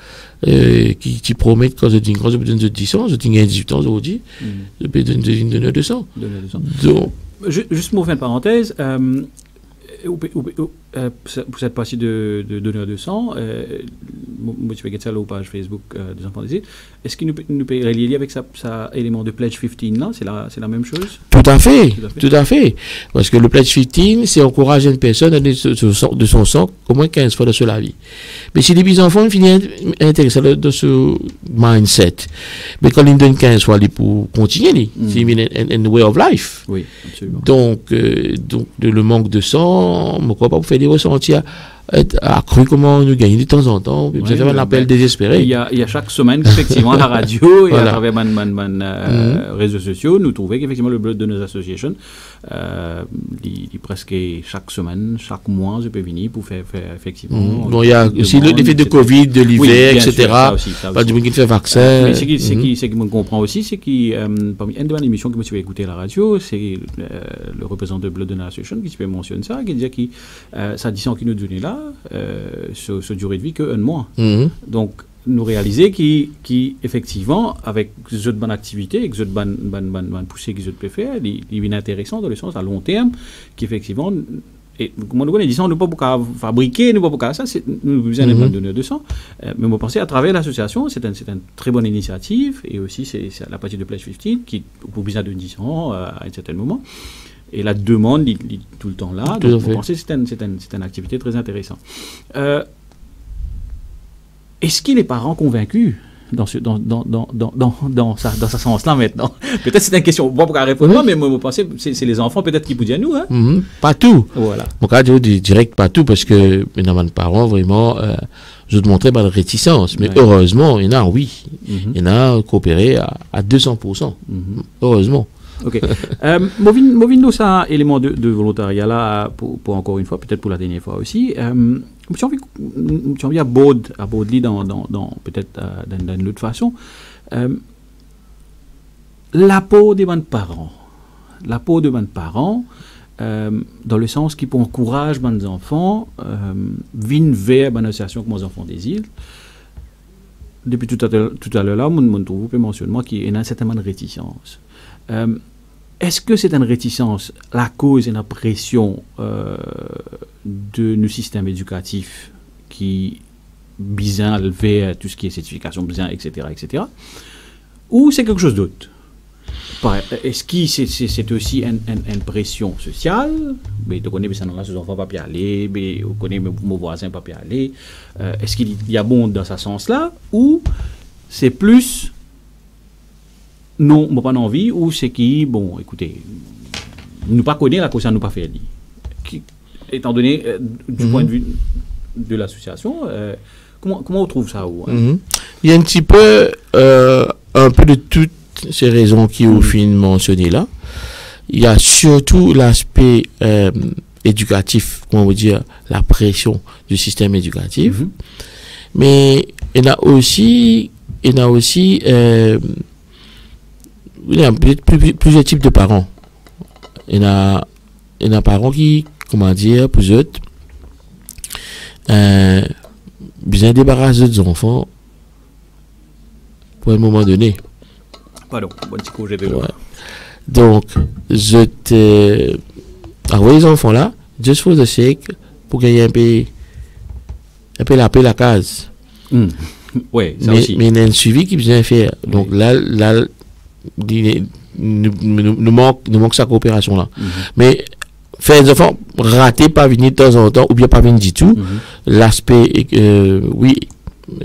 qui promettent quand je dis 10 ans, je dis 18 ans aujourd'hui, je peux donner 200. Donc, juste pour faire une parenthèse, pour cette partie de donneur de sang, moi tu fais ça là, aux pages Facebook des enfants des îles, est-ce qu'il nous peut relier avec sa élément de Pledge 15 là, c'est la même chose? Tout à fait. Parce que le Pledge 15, c'est encourager une personne à donner de son sang au moins 15 fois dans la vie. Mais si les petits enfants ils finissent intéressés dans ce mindset, mais quand ils donnent 15 fois, ils pour continuer, c'est un way of life. Oui, absolument. Donc le manque de sang, je ne crois pas vous faire des ressentis accru comment nous gagnons de temps en temps. Vous avez un appel désespéré. Il y a chaque semaine, effectivement, à la radio et à travers réseaux sociaux, nous trouvons qu'effectivement le Blood Donors Association, presque chaque semaine, chaque mois, je peux venir pour faire effectivement. Bon, il y a aussi l'effet de Covid, de l'hiver, etc. Pas du monde qui fait vaccin. Mais ce qui me comprend aussi, c'est que parmi une des émissions que je vais écouter à la radio, c'est le représentant de Blood Donors Association qui mentionne ça, qui dit que ça dit qu'il nous donnait là, ce durée de vie qu'un mois. Donc, nous réaliser qu'effectivement, avec cette bonne activité, avec cette bonne poussée qu'ils peuvent faire, il est intéressant dans le sens à long terme, qu'effectivement, et comme on dit ça, on ne peut pas fabriquer, nous ne pouvons pas ça, nous besoin d'un donneur de sang. Mais moi, penser à travers l'association, c'est une très bonne initiative, et aussi c'est la partie de Pledge 15 qui vous besoin de 10 ans à un certain moment. Et la demande, il est tout le temps là. Donc, vous pensez que c'est une activité très intéressante. Est-ce qu'il est parents convaincus dans ce sens-là maintenant? Peut-être c'est une question, bon, pour répondre, mais moi, vous pensez c'est les enfants peut-être qui vous disent à nous, hein? Pas tout. Voilà. Mon cas, je dis direct pas tout, parce que maintenant, mes parents, vraiment, je te montrais pas de réticence. Mais heureusement, il y en a, oui. Il y en a coopéré à 200%. Heureusement. Ok. Movino, ça, élément de volontariat là, pour encore une fois, peut-être pour la dernière fois aussi. J'ai envie aborder dans peut-être d'une autre façon. L'apport des parents. L'apport de parents, dans le sens qui encourage les enfants, venir vers une association comme les enfants des îles. Depuis tout à l'heure là, mon trouve peut mentionner moi qu'il y a certainement une réticence. Est-ce que c'est une réticence la cause et la pression de nos systèmes éducatifs qui bizarre vers tout ce qui est certification bizarre, etc., ou c'est quelque chose d'autre? Est-ce que c'est aussi une pression sociale? Mais tu connais, ces enfants ne peuvent pas y aller, mais on connaît mes voisins ne peuvent pas y aller. Est-ce qu'il y a bon dans ce sens-là, ou c'est plus non, moi pas envie, ou c'est qui, bon, écoutez, nous pas connaître la cause, ça nous pas faire dire. Étant donné, du point de vue de l'association, comment on trouve ça? Il y a un petit peu, un peu de toutes ces raisons qui ont fini mentionnées là. Il y a surtout l'aspect éducatif, comment vous dire, la pression du système éducatif. Mais il y a aussi il y a plusieurs types de parents. Il y a parents qui, comment dire, pour eux, besoin de débarrasser des enfants pour un moment donné. Pardon, bon petit coup, j'ai de l'eau. Donc, je te envoie les enfants là, just for the sake, pour gagner un peu la case. Oui, ça mais, aussi. Mais il y a un suivi qui besoin faire. Donc là, nous manque sa coopération là. Mais faire des enfants ratés, pas venir de temps en temps, ou bien pas venir du tout. L'aspect, oui,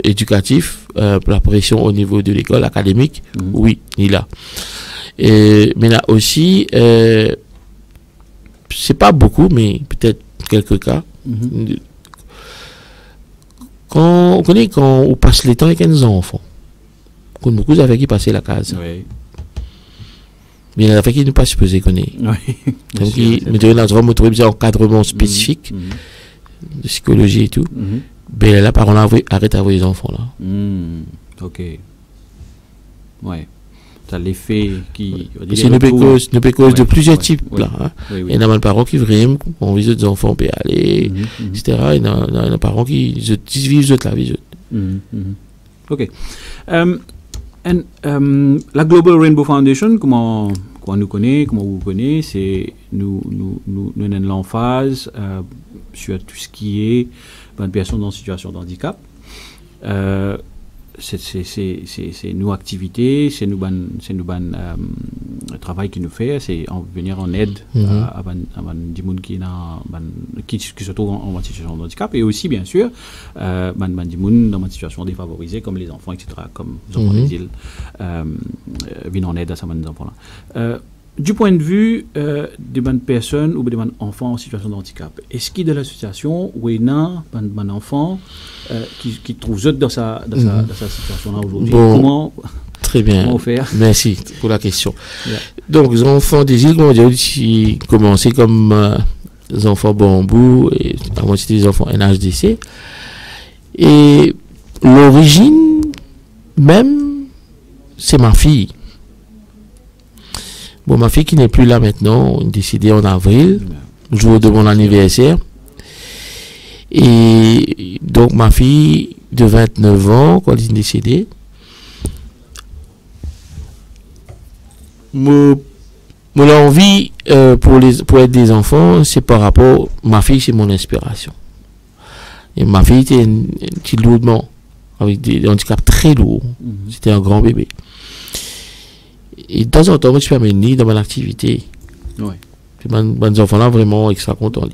éducatif, la pression au niveau de l'école académique, oui, il est là. Mais il y a aussi, c'est pas beaucoup, mais peut-être quelques cas. Quand on passe le temps avec nos enfants, qu'on beaucoup avec qui passer la case. Oui. Mais il y en a qui ne pas supposé connaître. Oui. Donc, il me donne un encadrement spécifique. de psychologie et tout. Ben là, par contre, arrête d'avoir les enfants là. Ok. Ouais. Ça l'effet qui. C'est une cause de plusieurs types là. Hein. Oui. Il y a des parents qui vraiment ont vu des enfants peut aller, etc. Il y a des parents qui vivent la vie. Ok. La Global Rainbow Foundation, comment nous connaît, comment vous connaissez, c'est nous avons l'emphase sur tout ce qui est une personne en situation de handicap. C'est nos activités, c'est nous travail qui nous fait, c'est venir en aide à des gens qui se trouvent en situation de handicap, et aussi bien sûr des gens dans une situation défavorisée comme les enfants, etc., comme les enfants des îles, venir en aide à ces enfants-là. Du point de vue des bonnes personnes ou des bonnes enfants en situation de handicap, est-ce qu'il y a de l'association où il y a un enfant qui trouve dans sa situation-là aujourd'hui? Bon, très bien. Comment faire? Merci pour la question. Donc, les enfants des îles, on dit commencer comme les enfants bambou, et à moitié des enfants NHDC. Et l'origine même, c'est ma fille. Bon, ma fille qui n'est plus là maintenant, on a décidé en avril, jour de mon anniversaire. Et donc, ma fille de 29 ans, quand elle est décédée, mon envie pour être des enfants, c'est par rapport, ma fille, c'est mon inspiration. Et ma fille était un petit lourdement, avec des handicaps très lourds. C'était un grand bébé. Et de temps en temps, je suis amené dans mon activité. Ouais. Mes enfants là vraiment extra contents. Donc,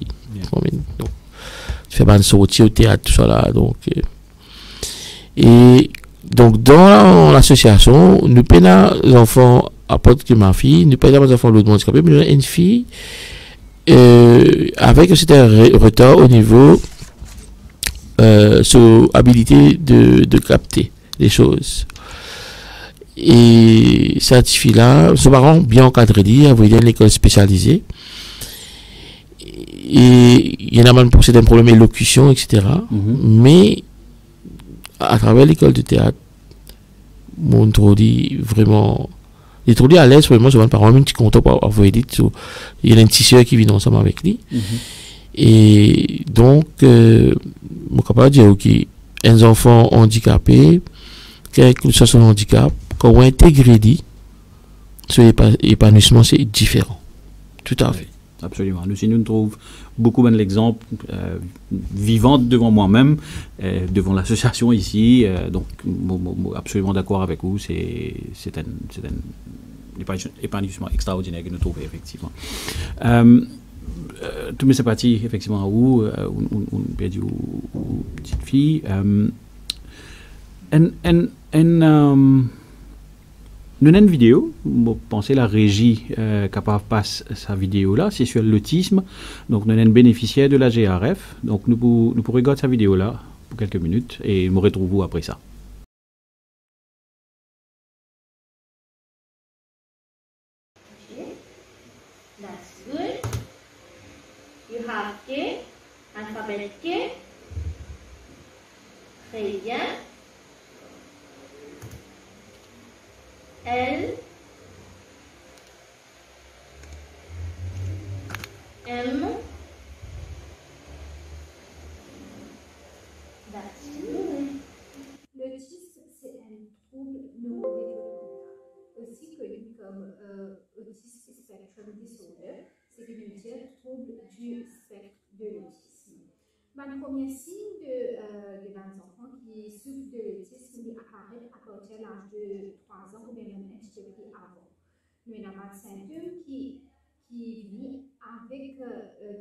je fais une sortie au théâtre, tout ça là. Donc, et donc, dans l'association, nous payons les enfants, à part que ma fille, nous payons les enfants l'autre handicapé, mais nous avons une fille avec un certain retard au niveau sur habilité de capter les choses. Et cette fille-là, ses parents bien encadré, elle avait une école spécialisée. Et il y en a même pour certains problèmes d'élocution, etc. Mais à travers l'école de théâtre, mon trodi vraiment, il est trop à l'aise, vraiment, mes parents, même petit content pour avoir dit, il y a un petit soeur qui vit ensemble avec lui. Et donc, mon capable de dire, ok, un enfant handicapé, quel que soit son handicap, quand on intègre dit, ce épanouissement, c'est différent. Tout à fait. Absolument. Nous trouvons beaucoup l'exemple vivant devant moi-même, devant l'association ici. Donc, absolument d'accord avec vous. C'est un épanouissement extraordinaire que nous trouvons effectivement. Tous mes sympathies effectivement à vous, on perdu aux petites filles. Nous avons une vidéo, vous pensez la régie capable de passer sa vidéo là, c'est sur l'autisme. Donc nous avons un bénéficiaire de la GRF. Donc nous pourrons regarder sa vidéo là pour quelques minutes et nous retrouvons après ça. That's good. You have K, alphabet K. Très bien. L, M, that's good. L'autisme, c'est un trouble neurodéveloppemental, aussi connu comme Autism Spectrum Disorder, c'est une dire trouble du spectre de l'autisme. Le premier signe de enfants qui souffrent de l'autisme apparaît à partir de l'âge de 3 ans ou bien même un petit peu avant. Nous avons un symptôme qui vient avec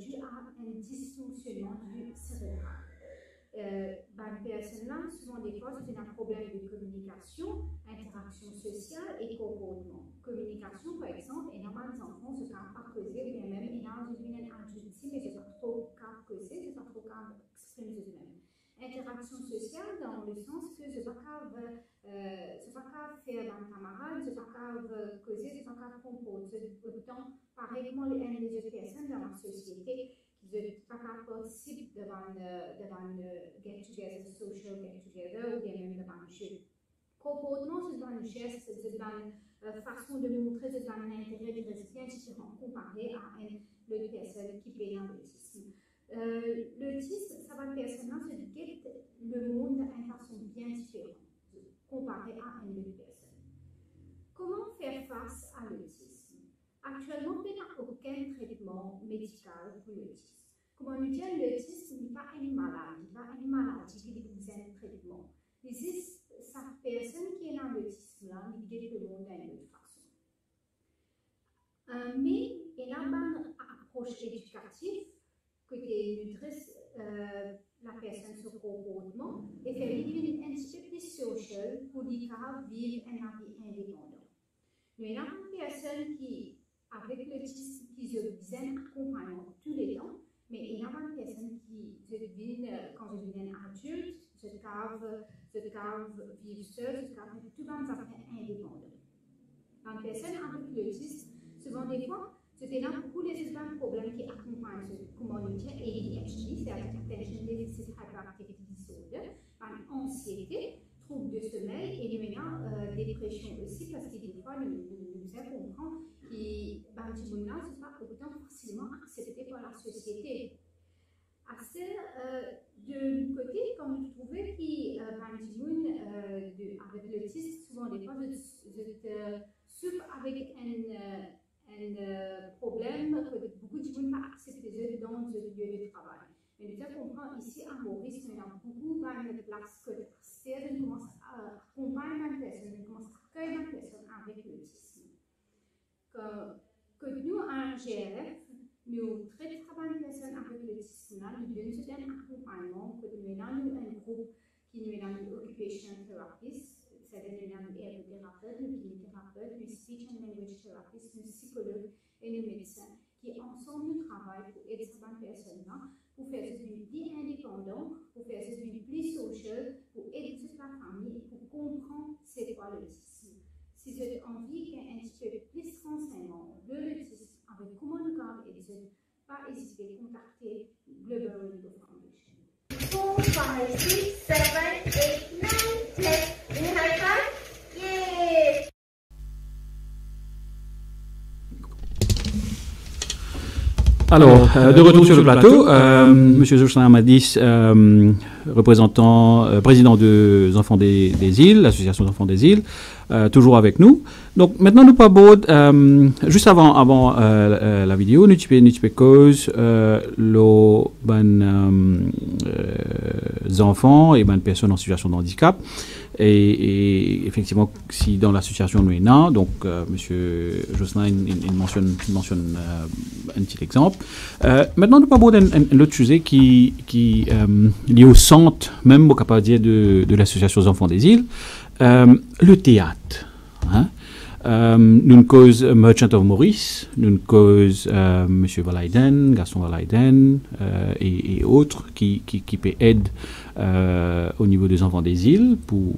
dû à un dysfonctionnement du cérébral. Les personnes-là, souvent des fois, c'est un problème de communication, interaction sociale et comportement. Communication, par exemple, énormément d'enfants se font pas causer, bien même énormément d'adultes, mais c'est pas trop qu'à causer, c'est pas trop qu'à exprimer eux-mêmes. Interaction sociale dans le sens que c'est pas qu'à faire un camarade, c'est pas qu'à causer, c'est pas qu'à composer. Autant, pareillement, les autres personnes dans la société qui ne pas qu'à participer devant get-together, social get-together, ou bien même devant un jeu. Comportement, c'est dans le geste, c'est dans la façon de montrer, c'est dans l'intérêt de bien différent comparé à l'autre personne qui paye dans l'autisme. L'autisme, ça va personnellement se guette le monde d'une façon bien différente comparé à une autre personne. Comment faire face à l'autisme? Actuellement, il n'y a aucun traitement médical pour l'autisme. Comment nous dire, l'autisme n'est pas une maladie, qui a un traitement. Il existe cette personne qui est dans l'autisme-là, qui guette le monde d'une autre façon. Mais il y a une approche éducative côté nutrice, la personne sur comportement et faire vivre un petit peu plus social pour lui faire vivre un vie indépendant. Mais il y a une personne qui, avec l'autisme, qui a besoin d'accompagnement tous les temps, mais il y a une personne qui devient, quand je deviens adulte, je dois vivre seule, je dois faire tout dans un vie indépendant. Une personne avec l'autisme, souvent des fois, c'était là pour les problèmes qui accompagnent ce communauté ADHD, c'est-à-dire Attention Deficit Hyperactivity Disorder, anxiété, troubles de sommeil et maintenant dépression aussi, parce que des fois, nous comprenons que ces gens-là ne sont pas autant facilement acceptés par la société. À celle de côté, quand vous trouvez que avec l'autisme, souvent des fois, je souffre avec un problème que beaucoup de gens n'ont pas accepté dans le lieu de travail. Mais nous comprenons ici à Maurice, nous avons beaucoup de places que nous commençons à accompagner une personne, nous commençons à accueillir une personne avec l'autisme. Que nous, en GRF, nous traitons une personne avec l'autisme, nous donnons un accompagnement, que nous avons un groupe qui nous avons une occupation therapist, c'est-à-dire nous avons un ergothérapeute, nous kinésithérapeute, nous speech and language therapist, nous psychologue et nous médecins, qui ensemble nous travaillent pour aider ces personnes-là, pour faire une vie indépendante, pour faire une vie plus sociale, pour aider toute la famille, pour comprendre c'est quoi l'autisme. Si vous avez envie qu'il y ait un petit peu plus de renseignements de l'autisme, avec comment nous garder aider, pas hésiter à contacter Global Rainbow Foundation. 4, 5, 6, 7, 8, 9, 10. Give me a high five. Yay! Alors, de retour sur le plateau, Monsieur Jocelyn Amadis, président des Enfants des îles, l'association des Enfants des îles, toujours avec nous. Donc maintenant nous pas beau, juste avant la vidéo, nous tu cause les enfants et les personnes en situation de handicap. Et effectivement, si dans l'association nous est là, donc Monsieur Jocelyn il mentionne un petit exemple. Maintenant, nous parlons d'un autre sujet qui est lié au centre, même au capadier de l'association des Enfants des îles, le théâtre. Hein? Nous cause Merchant of Maurice, nous cause Monsieur Valaiden, Gaston Valaiden et autres qui peut aider au niveau des enfants des îles pour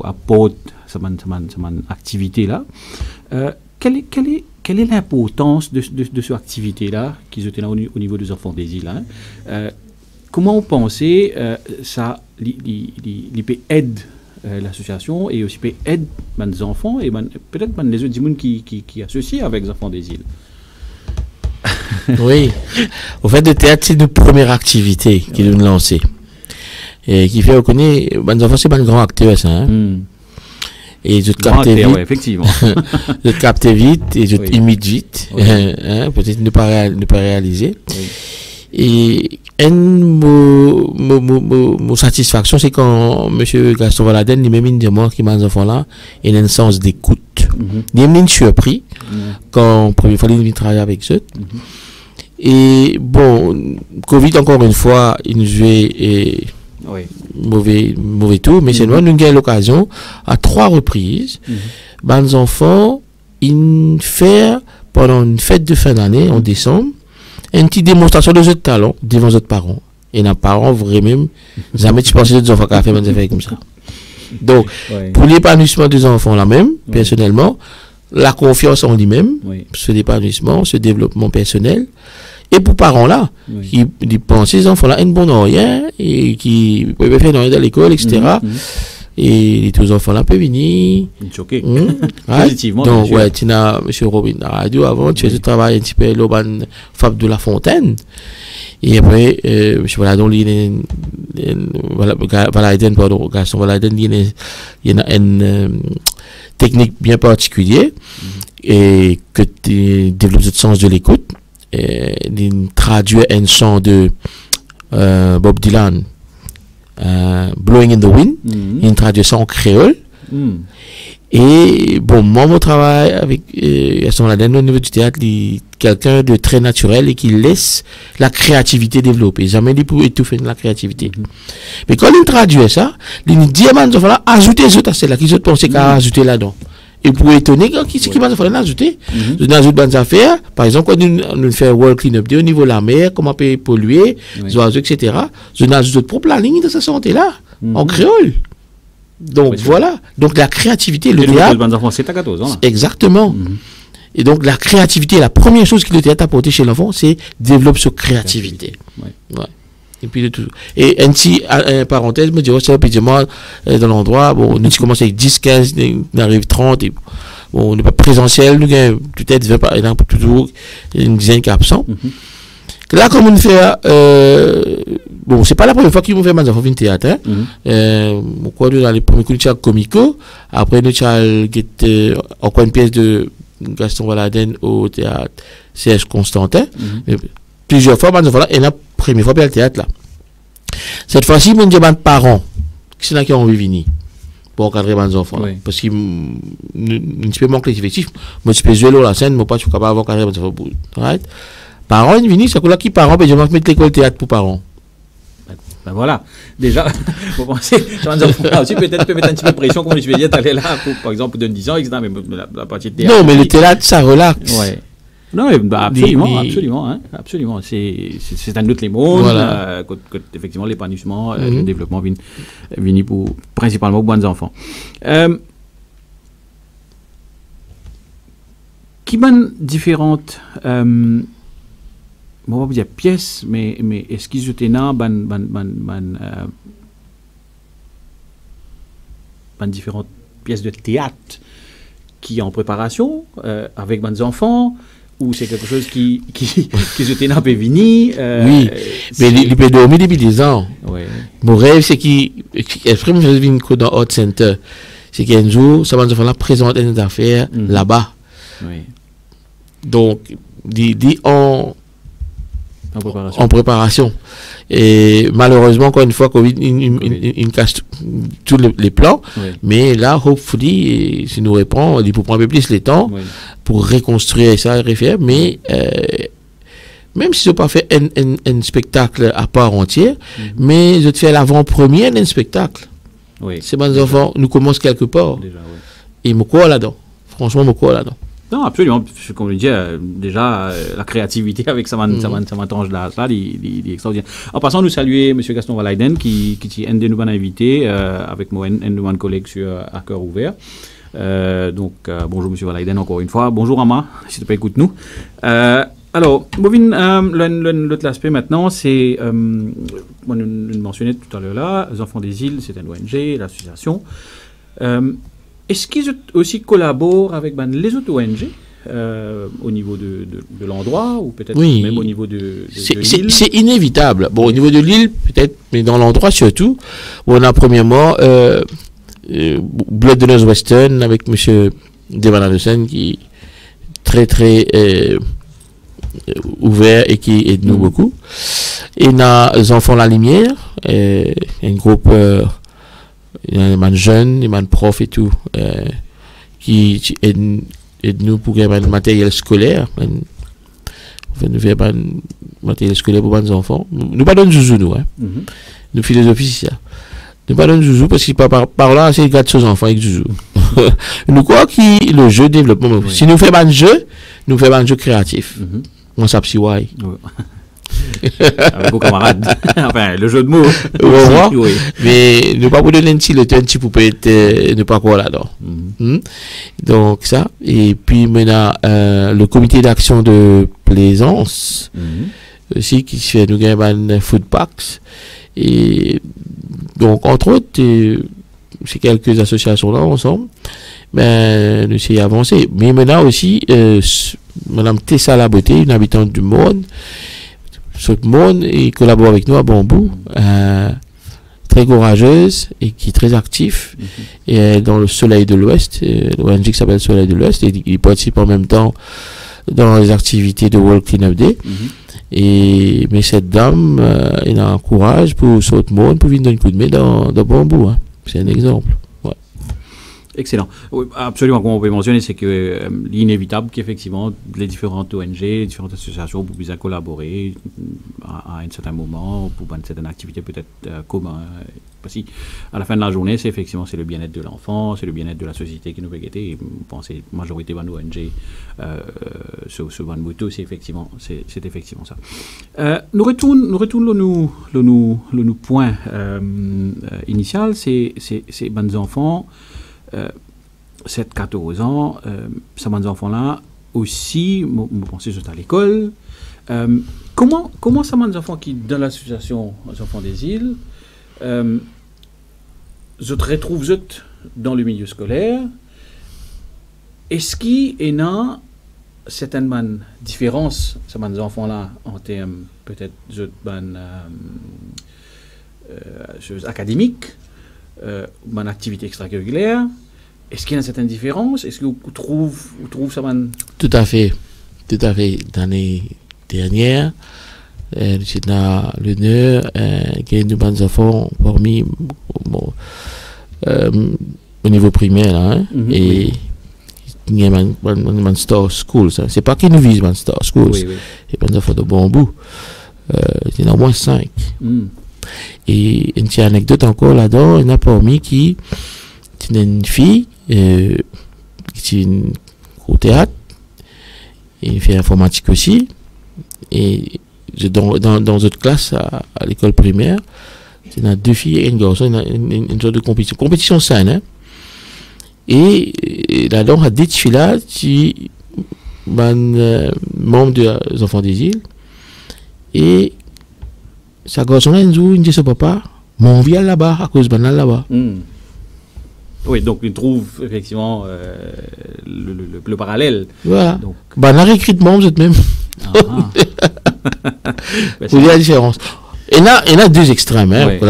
apporter cette activité là. Quelle est l'importance de cette activité-là qui était là au niveau des enfants des îles? Hein? Comment on pensait ça peut aider l'association et aussi peut aider les enfants et peut-être les autres gens qui associent avec les enfants des îles? Oui, au fait, le théâtre, c'est une première activité qui nous lancer et qui fait reconnaître les enfants, c'est pas un grand acteur, ça. Hein? Et je te capte vite. Ouais, effectivement. Je te capte vite et je t'imite vite. Oui. Hein, peut-être ne pas réaliser. Oui. Et mon satisfaction, c'est quand M. Gaston Valaiden, lui-même, dit moi qui m'a des enfants là, il a un sens d'écoute. Il a une surpris quand, première fois, il travaille avec eux. Et bon, Covid, encore une fois, il nous jouait mauvais tour, mais c'est nous, nous avons l'occasion, à 3 reprises, les enfants, ils font, pendant une fête de fin d'année, en décembre, une petite démonstration de jeux de talent devant les autres parents. Et les parents, vraiment, jamais tu penses que les enfants qui ont fait des affaires comme ça. Donc, pour l'épanouissement des enfants là même, personnellement, la confiance en lui-même, ce l'épanouissement, ce développement personnel, Et pour parents là, Oui. qui pensent ces enfants-là un bon rien et qui peuvent faire rien dans l'école, etc. Et les deux enfants-là peuvent venir. Choqué. Ouais. Positivement. bien Donc, sûr. ouais, tu as M. Robin à la radio avant, tu faisais travail un petit peu l'Auban Fab de la Fontaine. Et après, M. Valadon, Valaiden, pardon, Gaston Valaiden, il y a une technique bien particulière et que tu développes le sens de l'écoute. Il traduit un son de Bob Dylan, Blowing in the Wind. Il traduit ça en créole. Et bon, moi, mon travail avec Gaston Valaiden au niveau du théâtre, quelqu'un de très naturel et qui laisse la créativité développer. Jamais dit pour étouffer la créativité. Mais quand il traduit ça, il dit à ces enfants-là, ajoutez les autres à celle-là, qu'ils ont pensé qu'à ajouter là-dedans. Et pour étonner, qui c'est qui va faire l'ajouter? Je n'ajoute pas des affaires. Par exemple, quand nous faisons World Cleanup Day au niveau de la mer, comment on peut polluer, les oiseaux, etc. Je n'ajoute notre propre ligne de cette santé-là, en créole. Donc voilà. Donc la créativité, le théâtre. C'est à 14 ans. Là. Exactement. Et donc la créativité, la première chose que le théâtre a apporté chez l'enfant, c'est développer sa créativité. Ouais. Et puis de tout. Et un petit parenthèse, me dit, oh, c'est moi dans l'endroit, bon, nous commençons avec 10, 15, on arrive 30, et bon, on n'est pas présentiel, nous avons peut-être 20 par exemple, toujours une dizaine qui est absent. Là, comme on fait, bon, c'est pas la première fois qu'ils m'ont fait un théâtre, hein. Pourquoi nous, dans les premiers coups, nous avons Comico, après nous avons encore une pièce de Gaston Valaiden au théâtre C.H. Constantin. Plusieurs fois, et la première fois, le théâtre là. Cette fois-ci, mon demande parents, qui sont qui ont envie de venir pour encadrer mes enfants. Oui. Parce qu'ils ne peux manquer l'effectif. Moi, je peux jouer la scène, moi, pas, je suis capable d'encadrer mes enfants. Right? Parents, ils viennent, c'est que là, qui parents, ben, je vais mettre l'école théâtre pour parents. Ben voilà, déjà, vous pensez, aussi peut-être peut mettre un petit peu de pression, comme je vais dire, d'aller là, pour, par exemple, de 10 ans, etc., mais la partie de théâtre. Non, mais le théâtre, ça relaxe. Ouais. Non, bah, absolument, absolument, hein, absolument. C'est un autre les mondes, Voilà. que, effectivement, l'épanouissement, le développement vient pour, principalement pour bons enfants. Qui sont différentes, on va dire pièces, mais est-ce qu'ils étaient là, différentes pièces de théâtre qui en préparation, avec bons enfants, ou c'est quelque chose qui étaient là, peut venir? Oui, mais il peut dormir depuis 10 ans. Ouais. Mon rêve, c'est qu'il exprime une cour dans Hot Center. C'est qu'un jour, ça va nous faire la présenter des affaires là-bas. Oui. Donc, dit en préparation. Et malheureusement, encore une fois, Covid, il cache tous les plans. Oui. Mais là, hopefully, si nous répond, il faut prendre un peu plus le temps pour reconstruire ça et refaire. Mais même si je n'ai pas fait un spectacle à part entière, mais je te fais l'avant-première d'un spectacle. Oui. Ces bons enfants, nous commençons quelque part. Déjà, oui. Et me crois là-dedans. Franchement, me crois là-dedans. Non, absolument. Comme je disais, déjà, la créativité avec sa mantange là, il est extraordinaire. En passant, nous saluer M. Gaston Valaiden, qui est un de nos invités, avec moi, un de nos collègues sur À Cœur Ouvert. Donc, bonjour M. Valaiden, encore une fois. Bonjour Ama, si tu peux écouter nous. Alors, l'autre aspect maintenant, c'est, on nous mentionnait tout à l'heure là, les Enfants des Îles, c'est une ONG, l'association. Est-ce qu'ils aussi collaborent avec les autres ONG au niveau de l'endroit ou peut-être même au niveau de l'île? C'est inévitable. Bon, au niveau de l'île, peut-être, mais dans l'endroit surtout, où on a premièrement Blood de Western avec M. Devan Anderson qui est très très ouvert et qui aide nous beaucoup. Et on a les Enfants la Lumière, un groupe... il y a des man jeunes, des man profs et tout, qui aident nous pour gagner un matériel scolaire. Nous faisons un matériel scolaire pour les enfants. Nous pas donnons joujou, nous. Hein. Nous philosophie, c'est ça. Nous pas donnons joujou parce que par là, c'est garder ses enfants avec joujou. Nous croyons que le jeu développement. Si nous faisons un jeu, nous faisons un jeu créatif. On s'appelle Avec vos camarades. Enfin, le jeu de mots. Aussi, Oui. Mais ne pas vous donner un petit pour peut-être ne pas quoi là-dedans. Donc ça. Et puis maintenant, le comité d'action de Plaisance, aussi, qui fait nous gagner food packs. Et donc, entre autres, c'est quelques associations là ensemble. Mais nous essayons d'avancer. Mais maintenant aussi, Madame Tessa Laboté, une habitante du monde, ce monde, et collabore avec nous à Bambou, très courageuse et qui est très actif, et dans le Soleil de l'Ouest, l'ONG qui s'appelle Soleil de l'Ouest, et il participe en même temps dans les activités de World Cleanup Day. Mais cette dame, elle a un courage pour ce monde, pour venir donner un coup de main dans Bambou. Hein. C'est un exemple. Ouais. Excellent. Oui, absolument, comme on peut mentionner, c'est que l'inévitable qu'effectivement les différentes ONG, les différentes associations pour bien collaborer à un certain moment, pour une certaine activité peut-être commune. Parce qu'à la fin de la journée, c'est effectivement c'est le bien-être de l'enfant, c'est le bien-être de la société qui nous peut guetter. Et je pense que la majorité de l'ONG sur Van Moto, c'est effectivement ça. Nous retournons le point initial, c'est les enfants. 7-14 ans, ces enfants-là aussi, je pense juste à l'école. Comment ces enfants qui, dans l'association des enfants des îles, je te retrouve dans le milieu scolaire, est-ce qu'il y a certaines différences, ces enfants-là, en termes peut-être académiques, mon activité extracurriculaire? Est-ce qu'il y a une certaine différence? Est-ce que vous trouvez ça? Tout à fait. L'année dernière, j'ai l'honneur qu'il y ait de bons enfants parmi au niveau primaire. Hein, et il y a un Star School. C'est pas qu'ils nous visent un Star School. Oui. Et pas des enfants de Bambou. Il y en a au moins 5. Et une petite anecdote encore là-dedans, il y en a parmi qui est une fille qui est au théâtre et fait informatique aussi. Et dans notre classe à l'école primaire, il y a 2 filles et un garçon, il y a une sorte de compétition saine. Hein? Et là-dedans, il y a 2 filles là qui sont membres des enfants des îles. Et sa garçon il dit à son papa, mon vient là-bas à cause de là-bas. Oui, donc il trouve effectivement le parallèle. Voilà. Donc, on a réécrit de membres, vous êtes même. Vous voyez la différence. Et là, il y a 2 extrêmes. Hein. Oui.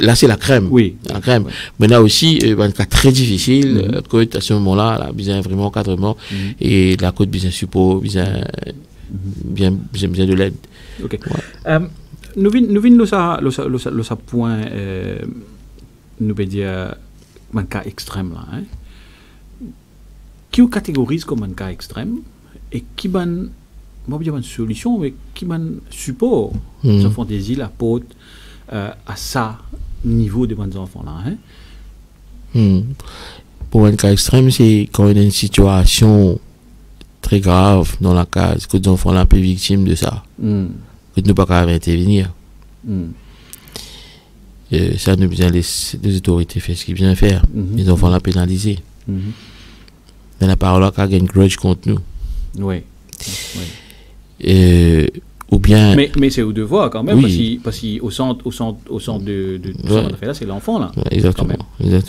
Là, c'est la crème. Oui. La crème. Mais là aussi, un cas très difficile. À ce moment-là, là, besoin vraiment encadrement. Et la côte besoin support, besoin de l'aide. Ok. Ouais. Nous venons le point, nous peut dire, un cas extrême là. Hein? Qui vous catégorise comme un cas extrême et qui ban, moi je dis une solution, mais qui ban support les enfants des îles apportent à ça niveau de bons enfants là. Hein? Pour un cas extrême, c'est quand il y a une situation très grave dans la case, que les enfants sont un peu victimes de ça. Que nous ne pouvons pas intervenir. Ça nous besoin les autorités faire ce qu'ils viennent faire. Les enfants là pénalisés. Mais la parole qui a un grudge contre nous. Oui. Ou bien. Mais c'est au devoir quand même, parce qu'au centre de là, c'est l'enfant là. Exactement.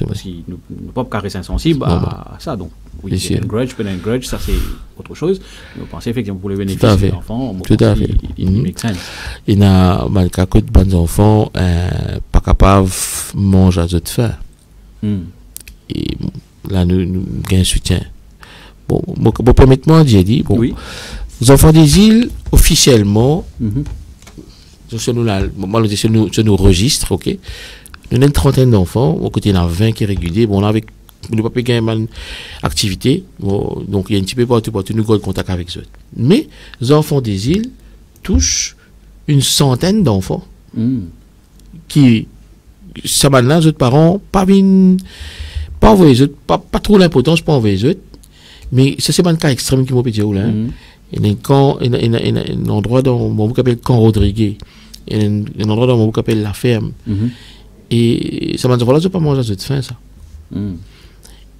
Parce qu'il ne peut pas caresser insensible à ça. Donc, oui, c'est un grudge, ça c'est autre chose. Mais vous pensez effectivement pour le bénéfice de l'enfant, tout à fait. Il make sense. Il y a des bons enfants pas capables de manger à d'autres faim. Et là, nous avons un soutien. Bon, permettez-moi, j'ai dit, les enfants des îles, officiellement, sur nos registres, ok, nous avons une trentaine d'enfants, au côté il y en a 20 qui sont réguliers, bon, on a avec nous ne pouvons pas gagner une activité, bon, donc il y a un petit peu partout, nous avons contact avec eux. Mais les enfants des îles touchent une centaine d'enfants qui, ça maintenant, les autres parents, pas envoyer eux, pas trop l'importance pour envoyer eux, Mais ça, c'est pas un cas extrême qui m'a dit, là. Il y a un endroit dans mon book appelle Camp Rodriguez. Il y a un endroit dans mon book appelle La Ferme. Et ça m'a dit, voilà, je ne peux pas manger à cette fin, ça.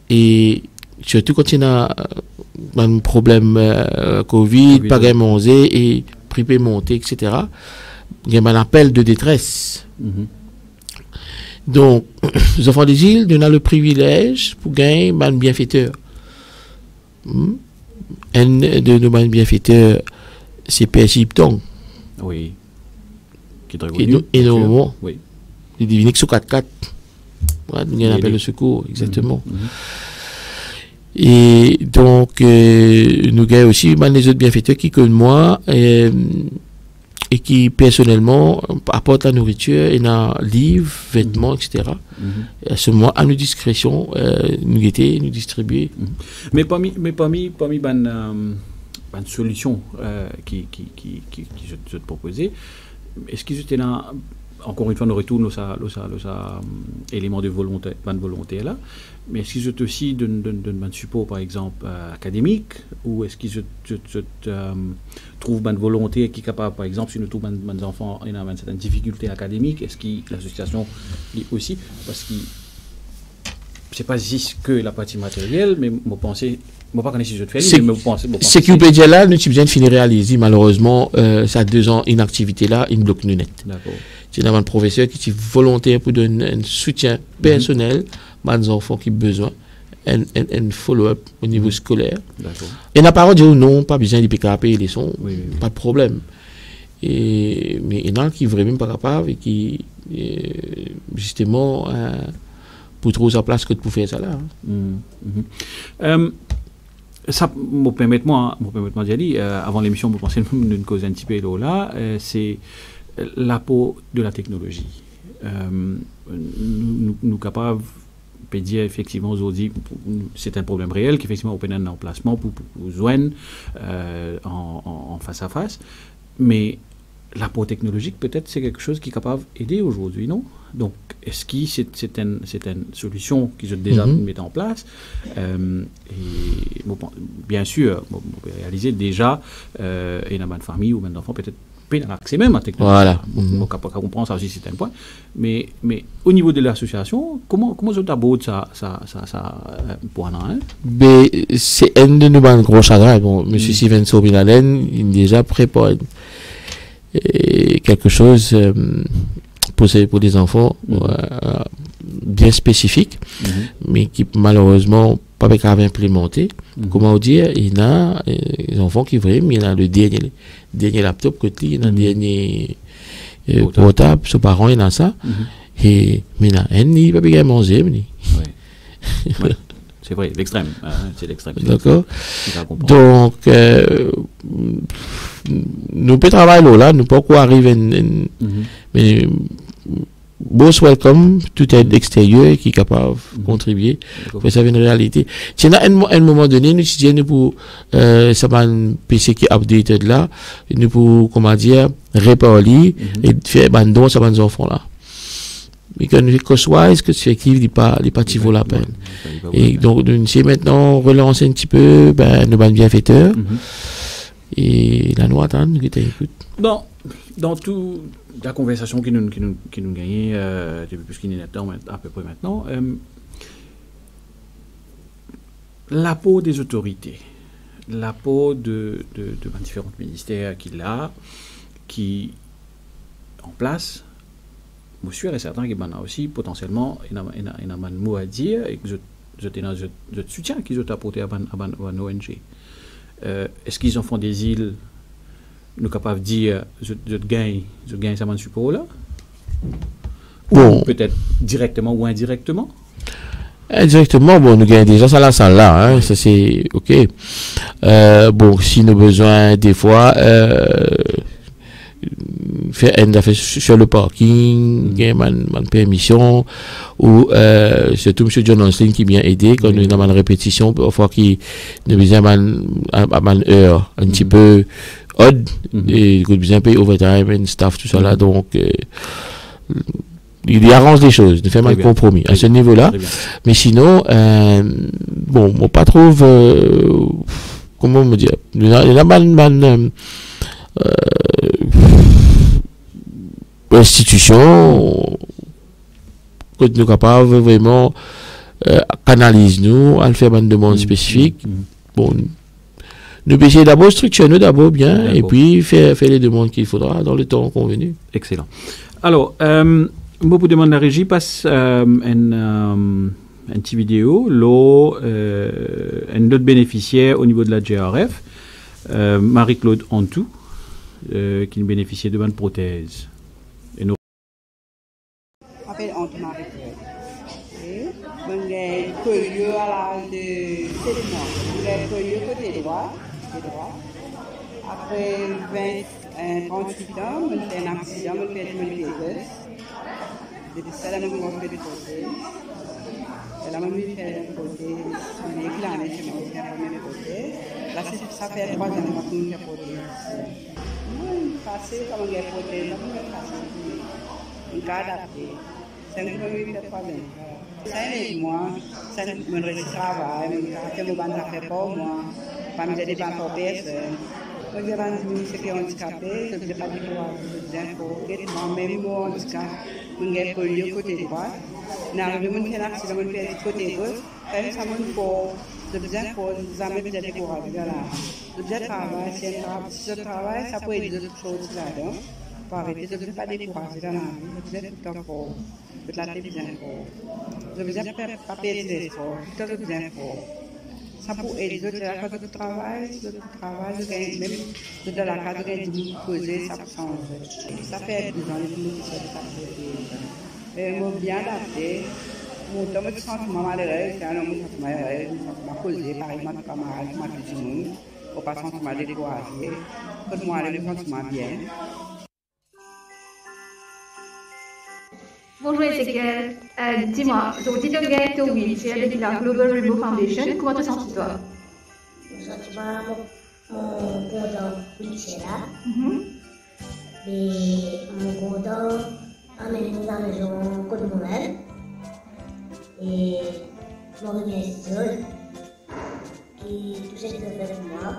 Et surtout quand il y a un problème Covid, pas de manger et prix monter, etc. Il y a un appel de détresse. Donc, les enfants des îles, on a le privilège pour gagner un bienfaiteur. Un de nos bienfaiteurs, c'est PSI Iptong. Oui. Qui est très connu. Énormément. Oui. Il divine sur 4-4. Voilà, il y a un appel de secours, exactement. Et donc, nous avons aussi les autres bienfaiteurs qui connaissent moi et qui personnellement apportent la nourriture, et la livres, vêtements, etc. À ce moment, à nos discrétions, nous guetter, nous distribuer. Mais parmi une solution qui je te proposais, est-ce qu'ils étaient là, encore une fois, nous retournons à élément de volonté là, mais est-ce qu'ils ont aussi d'un support, par exemple, académique, ou est-ce qu'ils trouvent une volonté qui est capable, par exemple, si nous trouvons des enfants qui ont certaines difficultés académiques, est-ce que l'association dit aussi, parce que c'est pas juste que la partie matérielle, mais moi pensez, moi pas connaître si je te fais, mais vous pensez. Ce qui peut dire là, nous sommes besoin de finir réaliser, malheureusement, ça a 2 ans, une activité là, une bloque nous net. D'accord. C'est un professeur qui est volontaire pour donner un soutien personnel à des enfants qui ont besoin, un follow-up au niveau scolaire. D'accord. Et la parole dit non, pas besoin de PKP et les sons, pas de problème. Mais il y en a qui ne sont vraiment pas capables et qui, justement, pour trouver sa place que de faire ça là. Ça me permet de dire, avant l'émission, vous pensez d'une cause un petit peu là, c'est l'apport de la technologie. Nous capables de dire effectivement aujourd'hui, c'est un problème réel qu'effectivement on a un emplacement pour joindre en face à face, mais l'apport technologique peut-être c'est quelque chose qui est capable d'aider aujourd'hui, non? Donc est-ce que c'est une solution qu'ils ont déjà mis en place, et bon, bien sûr on peut réaliser déjà une bonne famille ou un enfant peut-être c'est même à technologie. Voilà. On comprend ça aussi, c'est un point. Mais au niveau de l'association, comment vous abordez ça point là, c'est un de nos gros chagrins. Bon, M. Steven Sobinalen, il est déjà prêt pour quelque chose pour des enfants bien spécifique, mais qui malheureusement pas capable implémenter. Comment dire, il y a des enfants qui vraiment, il y a le dernier laptop côté, il y a le dernier portable, ses parents, il y a ça. Et mais là, il va pas manger. C'est vrai, l'extrême. C'est l'extrême. D'accord. Donc, nous pouvons travailler là, nous pouvons arriver, mais most welcome, tout est extérieur qui est capable de contribuer. Mais ça vient une réalité. Si à un moment donné, nous disons pour ça va un PC qui est updated là, nous pour comment dire réparer et faire un don à nos enfants là. Mais quand nous cost-wise, que c'est effectif, il pas vaut la peine. Et donc nous c'est maintenant relancer un petit peu nos bienfaiteurs et la noix attend nous écoute. Dans tout la conversation qui nous gagnait depuis plus qu'il y a temps à peu près maintenant, l'apport des autorités, l'apport de différents ministères qui en place, je suis certain qu'il y a aussi potentiellement un mot à dire et que je soutiens qu'ils ont apporté à une ONG. Est-ce qu'ils en font des îles? Nous sommes capables de dire je gagne ça mon support là, ou peut-être directement ou indirectement. Indirectement, bon, nous gagnons déjà ça la salle là, hein, ça c'est ok. Bon, si nous avons besoin des fois faire une affaire sur le parking, gagner ma permission, ou surtout M. John Hanslin qui vient aider quand nous avons une répétition, parfois qui nous besoin une heure un petit peu odd, et nous besoin payer overtime and stuff tout ça là, donc il arrange les choses, il fait mal compromis à ce niveau-là. Mais sinon, bon, on pas trouve, comment me dire, il y a institution que nous capables vraiment canaliser nous, à le faire une demande spécifique. Bon, nous essayons d'abord structurer nous d'abord bien et puis faire les demandes qu'il faudra dans le temps convenu. Excellent. Alors, moi pour demander la régie passe une petite vidéo, un autre bénéficiaire au niveau de la GRF, Marie-Claude Antou, qui bénéficiait de bonnes prothèses. Et nous... Je m'appelle Antou Marie-Claude. Je suis polio à l'âge de 7 mois. Je suis polio côté droit. Après 38 ans, je fais un accident, je fais une pied gauche. Depuis ça, je me suis fait des prothèses. Je me suis fait des prothèses. Je me suis fait des prothèses. Là, ça fait 3 ans que je me fais des prothèses. Je me suis passé comme des prothèses. Je me suis passé. Je me suis adapté. C'est un peu mieux que 3 ans. Ça aide moi, ça me reste travail, je ne peux pas faire pour moi, pas me aider pas pour personne. Quand j'ai rendu ce qui est handicapé, je ne peux pas dire moi-même mon handicap, je suis polio côté droit, je fais un accident, je fais côté gauche, et ça me faut, je jamais me décourager. Le travail, si je travaille, ça peut être d'autres choses là-dedans. Pour arrêter, je ne veux pas décourager dans la vie, je veux tout le temps fort, je veux la tête bien fort. Je veux pas perdre l'effort, je veux bien fort. Ça peut aider, je la case de travail, je gagne même, je de la case de poser, ça peut changer. Ça fait 10 ans, les gens qui sont et je suis bien adapté. Mon temps de sentiment malheureux, c'est un homme de sentiment malheureux, je me posé, par exemple, camarade, je m'appelle du monde, au pas sentiment découragé, que moi, le sentiment bien. Bonjour Ezekiel, dis-moi, aujourd'hui tu es au wheelchair depuis la Global Rainbow Foundation, comment te sens-tu-toi? Je me sens mon content wheelchair là, et mon content emmène dans la maison côté moi-même, et mon organisation qui tout ce que fait pour moi,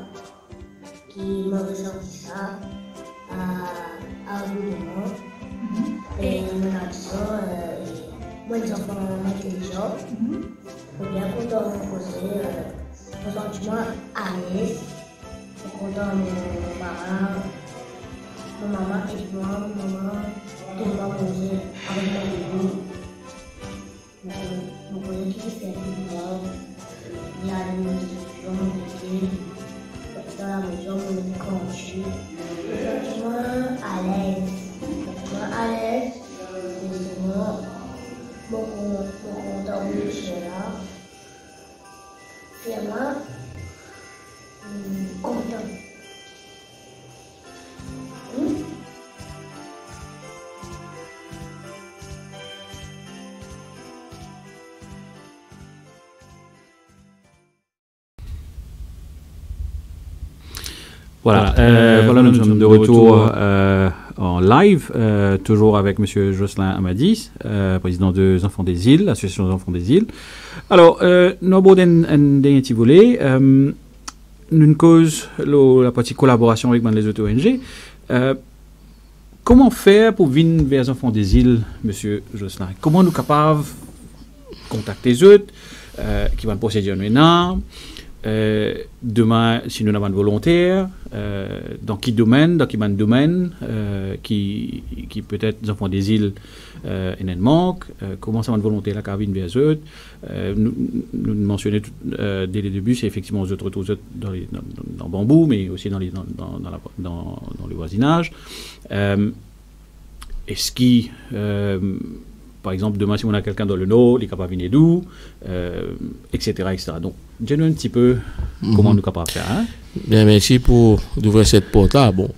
qui m'a ressenti ça à vous de moi. Et mon action, moi les enfants intelligents, bien content de me poser, mon sentiment à l'aise, content de mon maman et moi, tout le monde manger avec mon bébé. Mon collègue qui fait pour moi, il y a une discussion, mon bébé, dans la maison, mon couché, mon sentiment à l'aise. À l'aise, mon content wheelchair là, fièrement content. Voilà, voilà, nous sommes de retour en live, toujours avec M. Jocelyn Amadis, président des Enfants des Îles, l'association des Enfants des Îles. Alors, nous avons un dernier petit volet, une cause, la partie collaboration avec les autres ONG. Comment faire pour venir vers les Enfants des Îles, M. Jocelyn? Comment nous sommes capables de contacter les autres, qui vont procéder maintenant? Demain, si nous avons un volontaire, dans quel domaine, qui peut-être les Enfants des Îles en manque, comment ça va une volonté la carvine vers eux. Nous mentionnons dès le début, c'est effectivement les autres dans Bambou, mais aussi dans le voisinage. Est-ce qu'il par exemple, demain, si on a quelqu'un dans le Nord, il est capable de venir d'où, etc., etc. Donc, dis-nous un petit peu comment nous sommes capables de faire. Hein? Bien, merci pour ouvrir cette porte-là. Bon,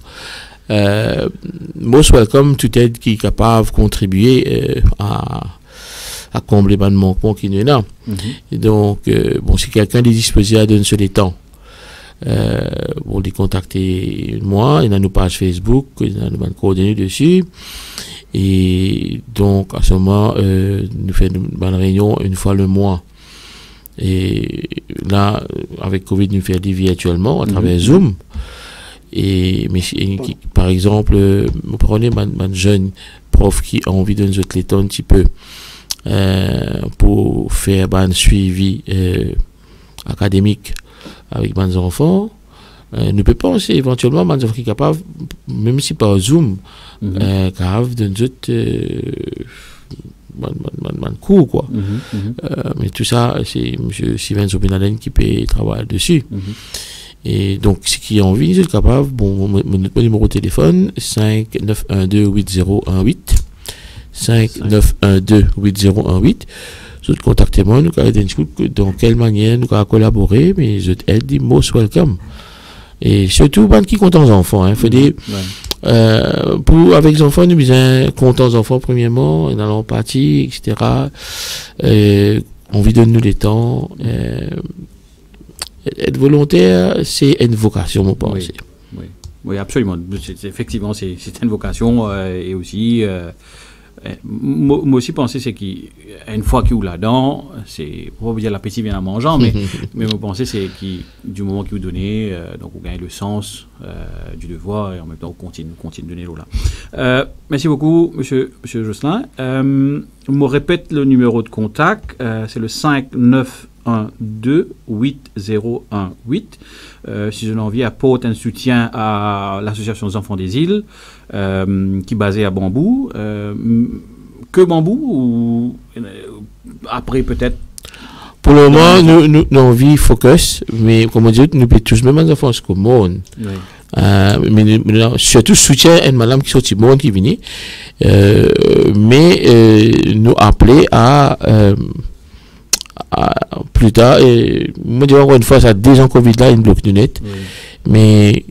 most welcome toute aide qui est capable de contribuer à combler le manquement qui nous est là. Et donc, bon, si quelqu'un est disposé à donner sur les temps, bon, les contacter moi, il y a nos pages Facebook, il y a nos coordonnées dessus. Et donc, à ce moment, nous faisons une réunion une fois le mois. Et là, avec Covid, nous faisons virtuellement à travers Zoom. Et par exemple, vous prenez un jeune prof qui a envie de nous aider un petit peu pour faire un suivi académique avec mes enfants. Nous pouvons penser éventuellement mes enfants qui sont capables, même si par Zoom, capables de nous cours quoi. Mais tout ça, c'est M. Sylvain Zopinalen qui peut travailler dessus. Et donc, ce qui est envie, c'est capable, bon, mon numéro de téléphone, 5912-8018. 5912-8018. Vous contactez-moi, nous allons discuter dans quelle manière nous allons collaborer, mais je t'aide, most welcome. Et surtout, ban qui compte aux enfants, hein, faut dire, pour, avec les enfants, nous besoin compter aux enfants, premièrement, dans l'empathie, etc. On vit de nous les temps, être volontaire, c'est une vocation, mon pense. Oui, absolument. Effectivement, c'est une vocation et aussi, moi aussi penser c'est qu'une fois qu'il est là-dedans, c'est pas dire l'appétit vient en mangeant, mais moi penser c'est du moment qu'il vous donnez, donc vous gagnez le sens du devoir et en même temps on continue de donner l'eau là. Merci beaucoup, monsieur Josselin. Je me répète le numéro de contact, c'est le 5912-8018. Si je l'envie apporte un soutien à l'association des enfants des îles qui est basée à Bambou. Que Bambou ou après peut-être? Pour le moment, nous envie focus, mais comme on dit, nous pouvons tous même les enfants comme monde. Mais surtout soutien à une madame qui sortit monde qui vient, mais nous appeler à plus tard, et moi je dis encore une fois, ça a 2 ans Covid là, une bloque de net, mais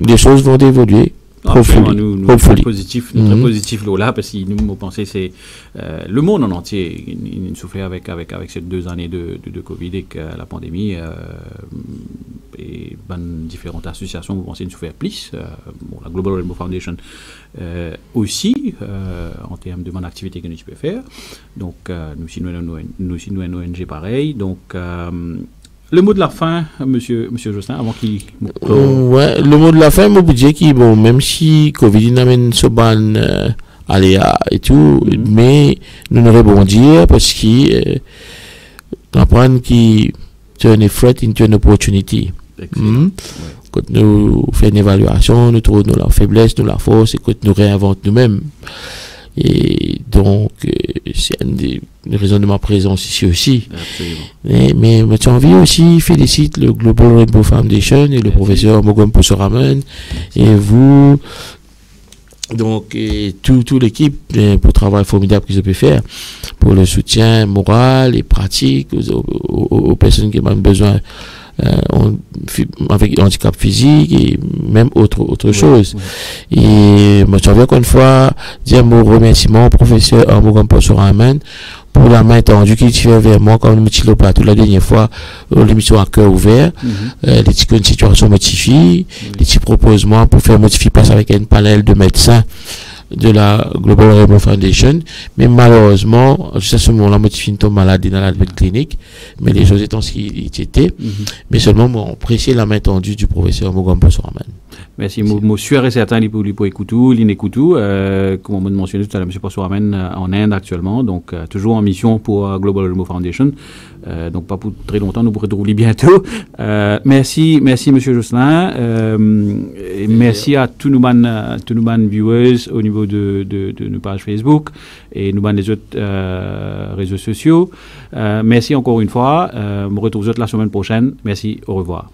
les choses vont évoluer. Nous très positif là, parce que nous pensons c'est le monde en entier il souffrait avec ces 2 années de Covid et que la pandémie et différentes associations vous pensez nous souffrir plus, la Global Rainbow Foundation aussi en termes de mon activité que nous pouvons faire, donc nous aussi nous une ONG pareil, donc le mot de la fin, monsieur Josselin, avant qu'il... ouais, le mot de la fin, moi, je dire que, bon, même si Covid n'amène ce ban aléa et tout, mais nous nous rebondir parce que apprendre qui turn a threat into an opportunity. Quand nous faisons une évaluation, nous trouvons nos faiblesses, nos forces, et quand nous réinventons nous-mêmes. Et donc, c'est une des raisons de ma présence ici aussi. Absolument. Mais j'ai envie aussi félicite le Global Rainbow Foundation et le professeur Mogom Posoramen et vous, donc, et toute l'équipe pour le travail formidable qu'ils ont pu faire pour le soutien moral et pratique aux personnes qui ont besoin avec handicap physique et même autre chose. Et moi, je veux encore une fois dire mon remerciement au professeur Mogom Posoramen pour la main tendue qu'il fait vers moi comme le petit lopatou la dernière fois l'émission à cœur ouvert, les petites situations motivées, les petits propositions pour faire modifier place avec un panel de médecins de la Global Rainbow Foundation, mais malheureusement, jusqu'à ce moment-là, motivé tombe malade dans la clinique, mais les choses étant ce qu'ils étaient, mais seulement, on apprécié la main tendue du professeur Mogom Posoramen. Merci. Je suis certain qu'il pour écouter, comme on m'a mentionné tout à l'heure, M. Posoramen en Inde actuellement, donc toujours en mission pour Global Rainbow Foundation, donc pas pour très longtemps, nous pourrons retrouver bientôt. Merci M. Josselin, et merci à tous nos viewers au niveau de nos pages Facebook et nous les autres réseaux sociaux. Merci encore une fois. Je me retrouve la semaine prochaine. Merci, au revoir.